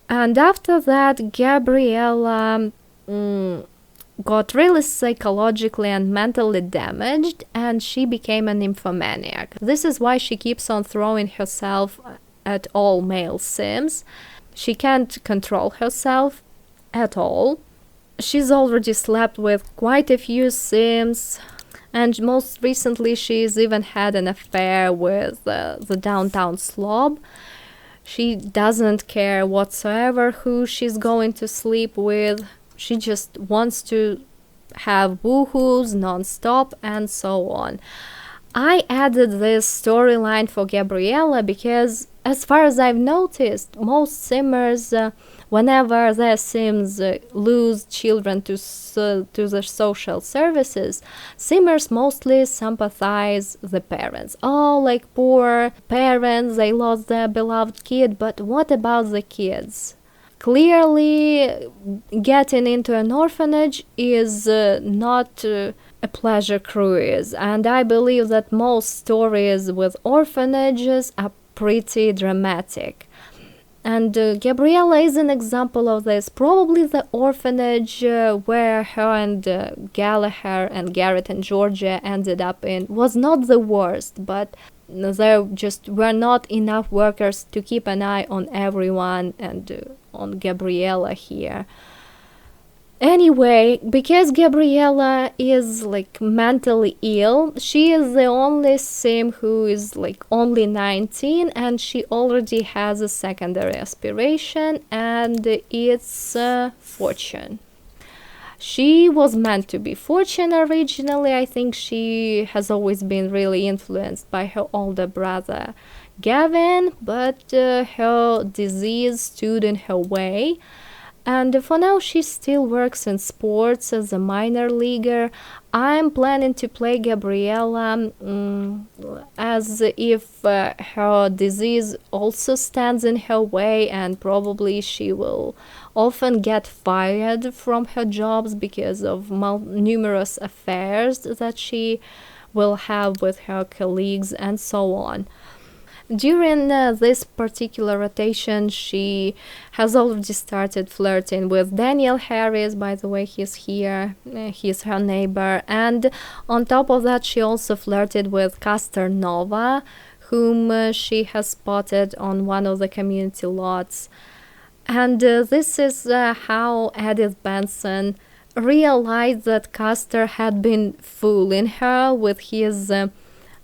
And after that, Gabriella got really psychologically and mentally damaged, and she became a nymphomaniac. This is why she keeps on throwing herself at all male sims. She can't control herself at all. She's already slept with quite a few sims, and most recently she's even had an affair with the downtown slob. She doesn't care whatsoever who she's going to sleep with. She just wants to have woohoos non-stop and so on. I added this storyline for Gabriella because, as far as I've noticed, most simmers, whenever their sims lose children to the social services, simmers mostly sympathize the parents. Oh, like poor parents, they lost their beloved kid, but what about the kids? Clearly, getting into an orphanage is not a pleasure cruise, and I believe that most stories with orphanages are pretty dramatic. And Gabriella is an example of this. Probably the orphanage where her and Gallagher and Garrett and Georgia ended up in was not the worst, but there just were not enough workers to keep an eye on everyone and on Gabriella here. Anyway, because Gabriella is like mentally ill, she is the only sim who is like only 19, and she already has a secondary aspiration, and it's fortune. She was meant to be Fortune originally. I think she has always been really influenced by her older brother Gavin, but her disease stood in her way. And for now, she still works in sports as a minor leaguer. I'm planning to play Gabriella as if her disease also stands in her way, and probably she will often get fired from her jobs because of numerous affairs that she will have with her colleagues and so on. During this particular rotation, she has already started flirting with Daniel Harris. By the way, he's here. He's her neighbor. And on top of that, she also flirted with Castor Nova, whom she has spotted on one of the community lots. And this is how Edith Benson realized that Castor had been fooling her with his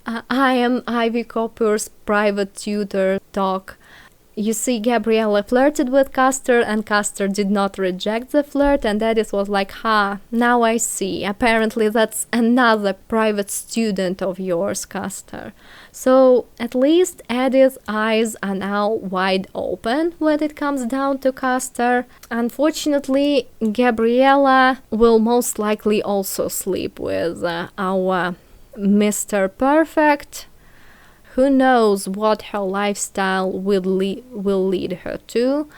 I am Ivy Copper's private tutor talk. You see, Gabriella flirted with Castor, and Castor did not reject the flirt, and Edith was like, now I see. Apparently that's another private student of yours, Castor. So at least Edith's eyes are now wide open when it comes down to Castor. Unfortunately, Gabriella will most likely also sleep with our Mr. Perfect. Who knows what her lifestyle will lead her to.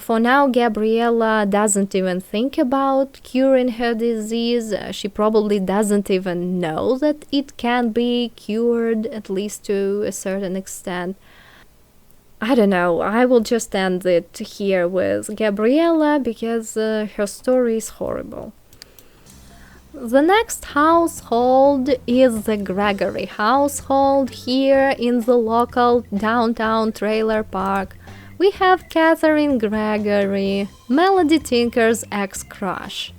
For now, Gabriella doesn't even think about curing her disease. She probably doesn't even know that it can be cured, at least to a certain extent. I don't know, I will just end it here with Gabriella because her story is horrible. The next household is the Gregory household. Here in the local downtown trailer park, we have Catherine Gregory, Melody Tinker's ex-crush.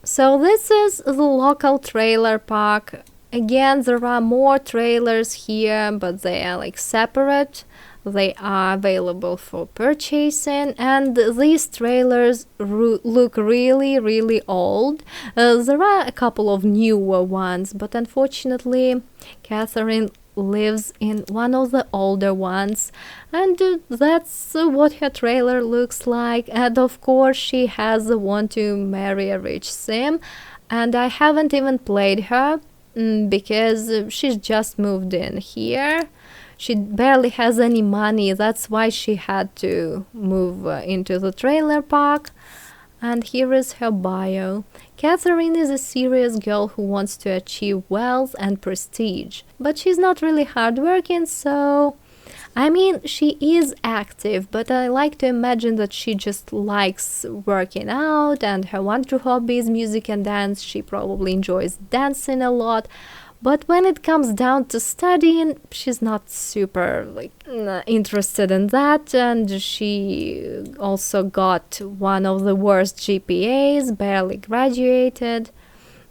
So this is the local trailer park. Again, there are more trailers here, but they are like separate. They are available for purchasing, and these trailers look really old. There are a couple of newer ones, but unfortunately Catherine lives in one of the older ones, and that's what her trailer looks like. And of course she has the want to marry a rich sim, and I haven't even played her because she's just moved in here. She barely has any money, that's why she had to move into the trailer park. And here is her bio. Catherine is a serious girl who wants to achieve wealth and prestige, but she's not really hardworking, so... I mean, she is active, but I like to imagine that she just likes working out, and her one true hobby is music and dance. She probably enjoys dancing a lot. But when it comes down to studying, she's not super interested in that, and she also got one of the worst GPAs, barely graduated.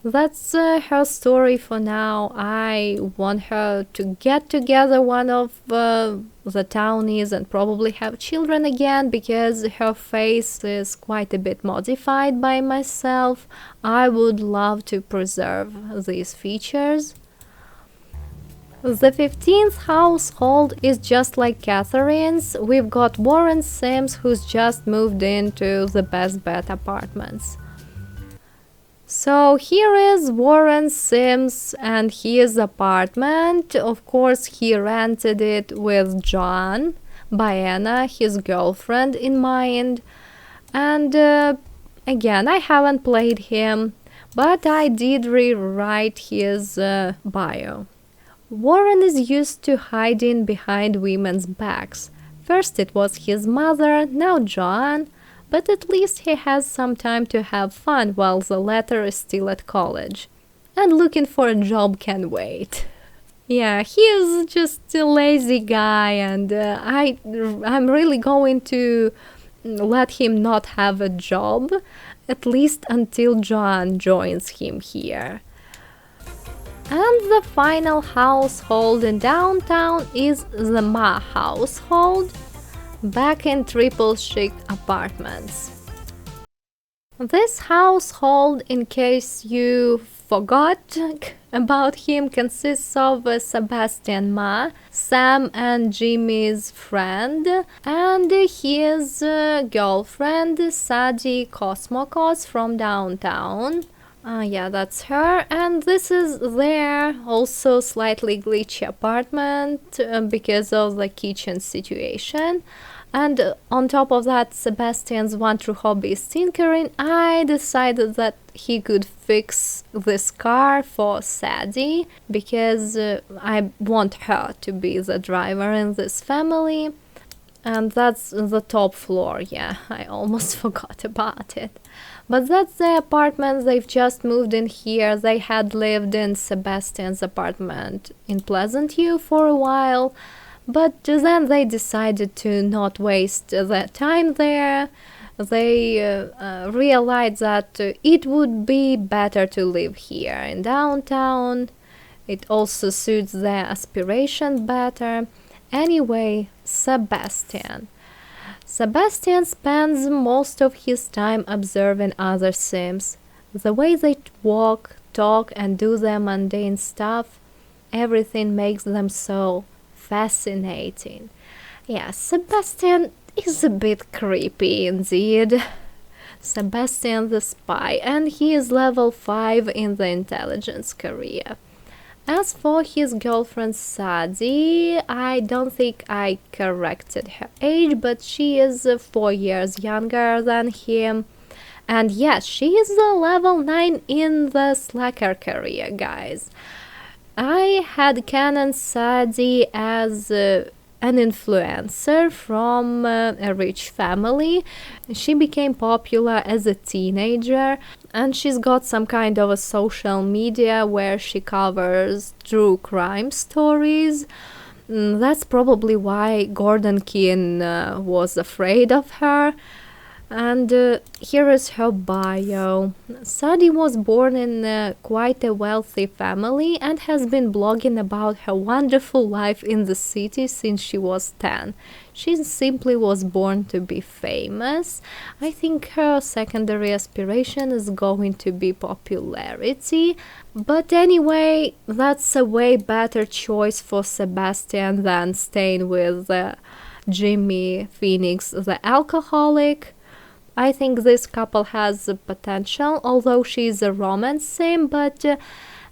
That's her story for now. I want her to get together one of the townies and probably have children again, because her face is quite a bit modified by myself. I would love to preserve these features. The 15th household is just like Catherine's. We've got Warren Sims, who's just moved into the Best Bet apartments. So here is Warren Sims and his apartment. Of course, he rented it with John, Diana, his girlfriend, in mind. And again, I haven't played him, but I did rewrite his bio. Warren is used to hiding behind women's backs. First it was his mother, now John. But at least he has some time to have fun while the latter is still at college. And looking for a job can wait. Yeah, he is just a lazy guy, and I'm really going to let him not have a job, at least until John joins him here. And the final household in downtown is the Ma household, back in triple chic apartments. This household, in case you forgot about him, consists of Sebastian Ma, Sam and Jimmy's friend, and his girlfriend Sadie Cosmocos from downtown. Yeah, that's her. And this is their also slightly glitchy apartment because of the kitchen situation. And on top of that, Sebastian's one true hobby is tinkering. I decided that he could fix this car for Sadie, because I want her to be the driver in this family. And that's the top floor, yeah, I almost forgot about it. But that's the apartment. They've just moved in here. They had lived in Sebastian's apartment in Pleasantview for a while, but then they decided to not waste their time there. They realized that it would be better to live here in downtown. It also suits their aspiration better. Anyway, Sebastian spends most of his time observing other Sims. The way they walk, talk, and do their mundane stuff, everything makes them so fascinating. Yeah, Sebastian is a bit creepy indeed. Sebastian the spy, and he is level 5 in the intelligence career. As for his girlfriend Sadie, I don't think I corrected her age, but she is 4 years younger than him. And yes, she is a level 9 in the slacker career, guys. I had canon Sadie as an influencer from a rich family. She became popular as a teenager, and she's got some kind of a social media where she covers true crime stories. That's probably why Gordon Keane was afraid of her. And here is her bio. Sadie was born in quite a wealthy family and has been blogging about her wonderful life in the city since she was 10. She simply was born to be famous. I think her secondary aspiration is going to be popularity. But anyway, that's a way better choice for Sebastian than staying with Jimmy Phoenix, the alcoholic. I think this couple has potential, although she's a romance sim, but at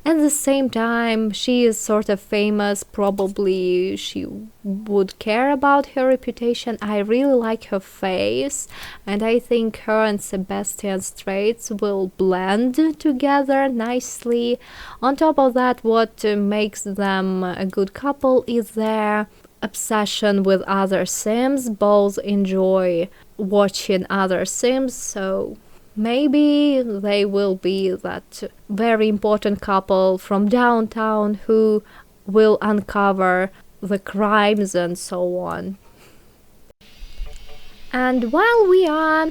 the same time she is sort of famous. Probably she would care about her reputation. I really like her face, and I think her and Sebastian's traits will blend together nicely. On top of that, what makes them a good couple is their obsession with other Sims. Both enjoy watching other Sims, so maybe they will be that very important couple from downtown who will uncover the crimes and so on. And while we are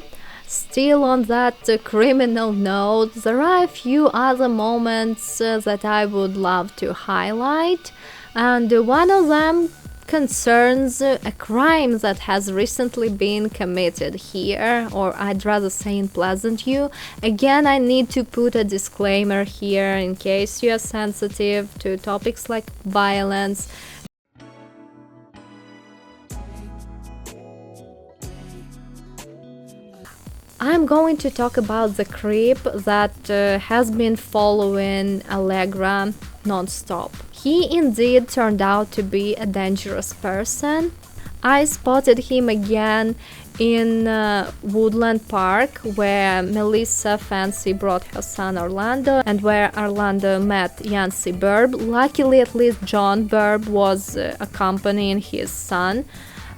Still on that criminal note, there are a few other moments that I would love to highlight, and one of them concerns a crime that has recently been committed here, or I'd rather say in Pleasantview. Again, I need to put a disclaimer here in case you are sensitive to topics like violence. I'm going to talk about the creep that has been following Allegra non-stop. He indeed turned out to be a dangerous person. I spotted him again in Woodland Park, where Melissa Fancy brought her son Orlando, and where Orlando met Yancy Burb. Luckily, at least John Burb was accompanying his son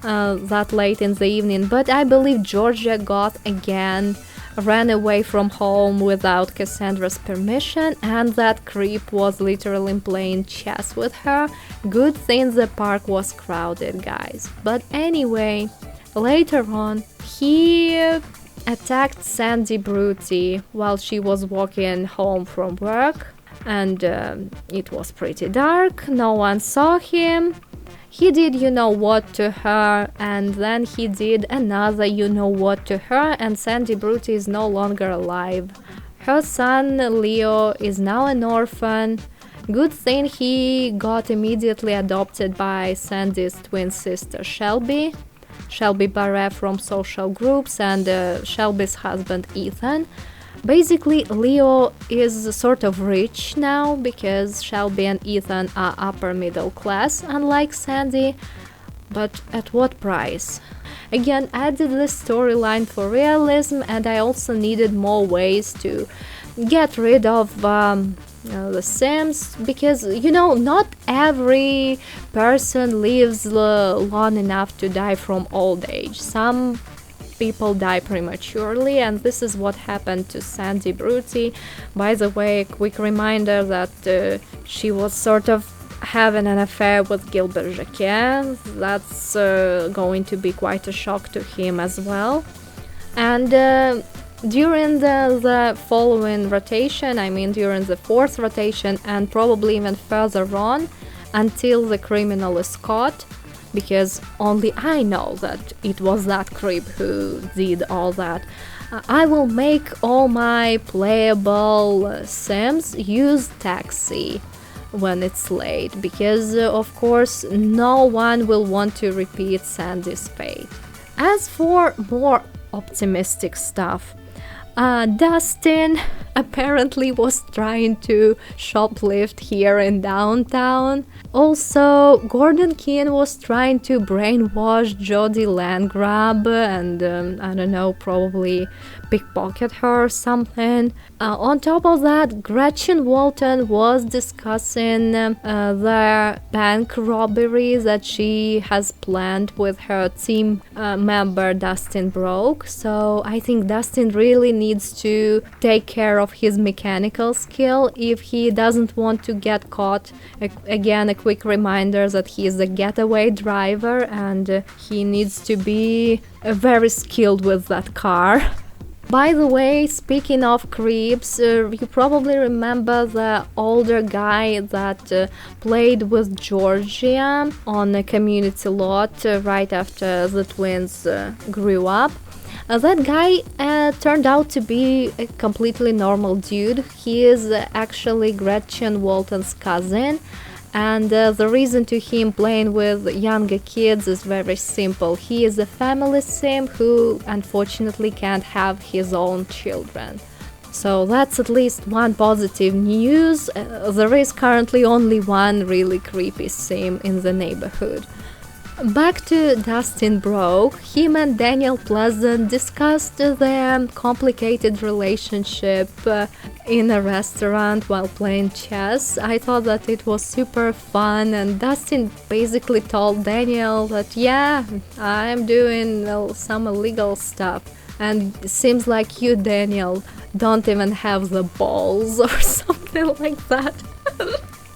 that late in the evening, but I believe Georgia Goth again ran away from home without Cassandra's permission, and that creep was literally playing chess with her. Good thing the park was crowded, guys. But anyway, later on, he attacked Sandy Bruty while she was walking home from work, and it was pretty dark, no one saw him. He did you know what to her, and then he did another you know what to her, and Sandy Bruty is no longer alive. Her son Leo is now an orphan. Good thing he got immediately adopted by Sandy's twin sister Shelby Barrett from social groups, and Shelby's husband Ethan. Basically, Leo is sort of rich now because Shelby and Ethan are upper middle class, unlike Sandy. But at what price? Again, I did this storyline for realism, and I also needed more ways to get rid of the Sims, because not every person lives long enough to die from old age. Some people die prematurely, and this is what happened to Sandy Bruty. By the way, a quick reminder that she was sort of having an affair with Gilbert Jacquet. That's going to be quite a shock to him as well. And during the following rotation, I mean during the fourth rotation, and probably even further on, until the criminal is caught, because only I know that it was that creep who did all that, I will make all my playable Sims use taxi when it's late, because of course no one will want to repeat Sandy's fate. As for more optimistic stuff, Dustin apparently was trying to shoplift here in downtown. Also, Gordon Keane was trying to brainwash Jody Landgrab and, I don't know, probably pickpocket her or something. On top of that, Gretchen Walton was discussing the bank robbery that she has planned with her team member Dustin Broke. So I think Dustin really needs to take care of his mechanical skill if he doesn't want to get caught. Again, a quick reminder that he is a getaway driver, and he needs to be very skilled with that car. By the way, speaking of creeps, you probably remember the older guy that played with Georgia on a community lot right after the twins grew up. That guy turned out to be a completely normal dude. He is actually Gretchen Walton's cousin, and the reason to him playing with younger kids is very simple. He is a family sim who unfortunately can't have his own children. So that's at least one positive news. There is currently only one really creepy sim in the neighborhood. Back to Dustin Broke. Him and Daniel Pleasant discussed their complicated relationship in a restaurant while playing chess. I thought that it was super fun, and Dustin basically told Daniel that, yeah, I'm doing some illegal stuff. And it seems like you, Daniel, don't even have the balls or something like that.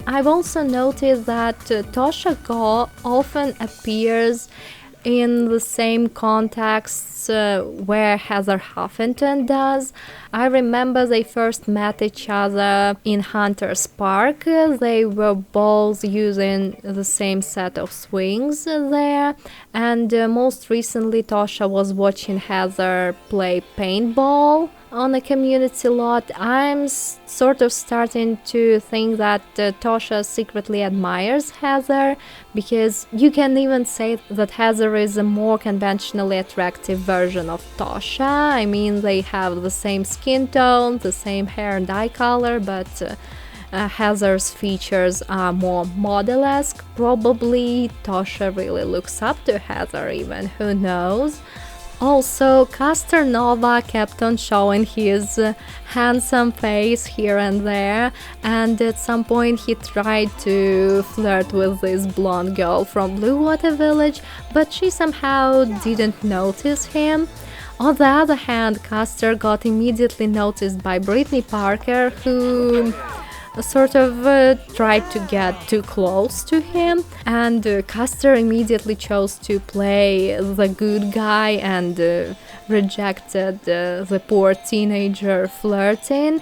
I've also noticed that Tosha Go often appears in the same contexts where Heather Huffington does. I remember they first met each other in Hunter's Park. They were both using the same set of swings there, and most recently Tosha was watching Heather play paintball on a community lot. I'm sort of starting to think that Tosha secretly admires Heather, because you can even say that Heather is a more conventionally attractive version of Tosha. I mean, they have the same skin tone, the same hair and eye color, but Heather's features are more model-esque. Probably Tosha really looks up to Heather even, who knows. Also, Castor Nova kept on showing his handsome face here and there, and at some point he tried to flirt with this blonde girl from Blue Water Village, but she somehow didn't notice him. On the other hand, Castor got immediately noticed by Brittany Parker, who sort of tried to get too close to him, and Castor immediately chose to play the good guy and rejected the poor teenager flirting.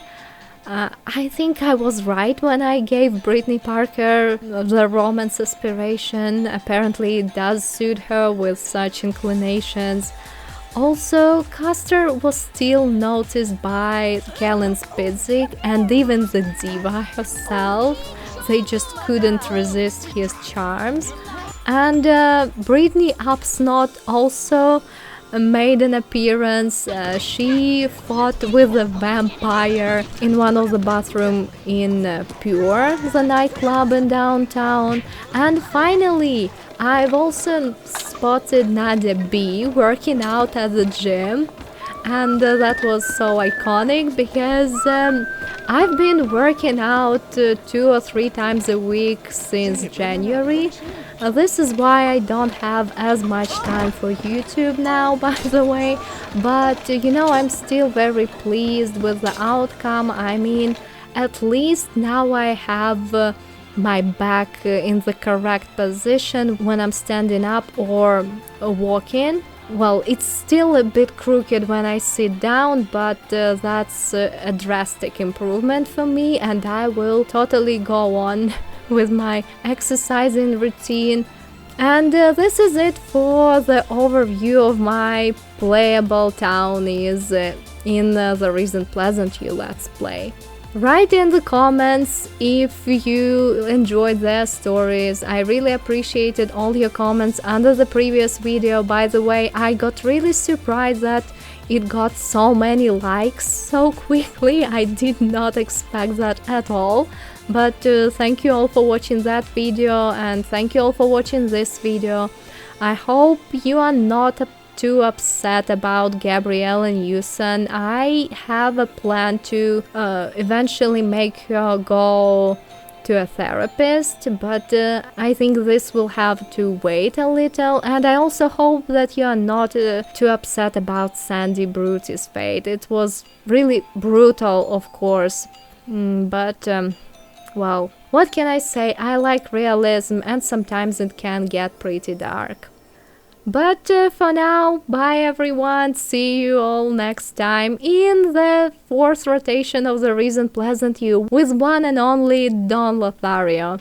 I think I was right when I gave Brittany Parker the romance aspiration. Apparently it does suit her with such inclinations. Also, Castor was still noticed by Kellen Spitzik and even the diva herself. They just couldn't resist his charms. And Brittany Upsnot also made an appearance. She fought with a vampire in one of the bathrooms in Pure, the nightclub in downtown. And finally, I've also spotted Nadia B working out at the gym, and that was so iconic because I've been working out 2 or 3 times a week since January. This is why I don't have as much time for YouTube now, by the way, but I'm still very pleased with the outcome. I mean, at least now I have my back in the correct position when I'm standing up or walking. Well, it's still a bit crooked when I sit down, but that's a drastic improvement for me, and I will totally go on with my exercising routine. And this is it for the overview of my playable townies in the recent Pleasantview Let's Play. Write in the comments if you enjoyed their stories. I really appreciated all your comments under the previous video. By the way, I got really surprised that it got so many likes so quickly. I did not expect that at all. But thank you all for watching that video, and thank you all for watching this video. I hope you are not too upset about Gabrielle Newsom. I have a plan to eventually make her go to a therapist, but I think this will have to wait a little, and I also hope that you are not too upset about Sandy Brute's fate. It was really brutal, of course, but well, what can I say? I like realism, and sometimes it can get pretty dark. But for now, bye everyone, see you all next time in the 4th rotation of the recent Pleasantview with one and only Don Lothario.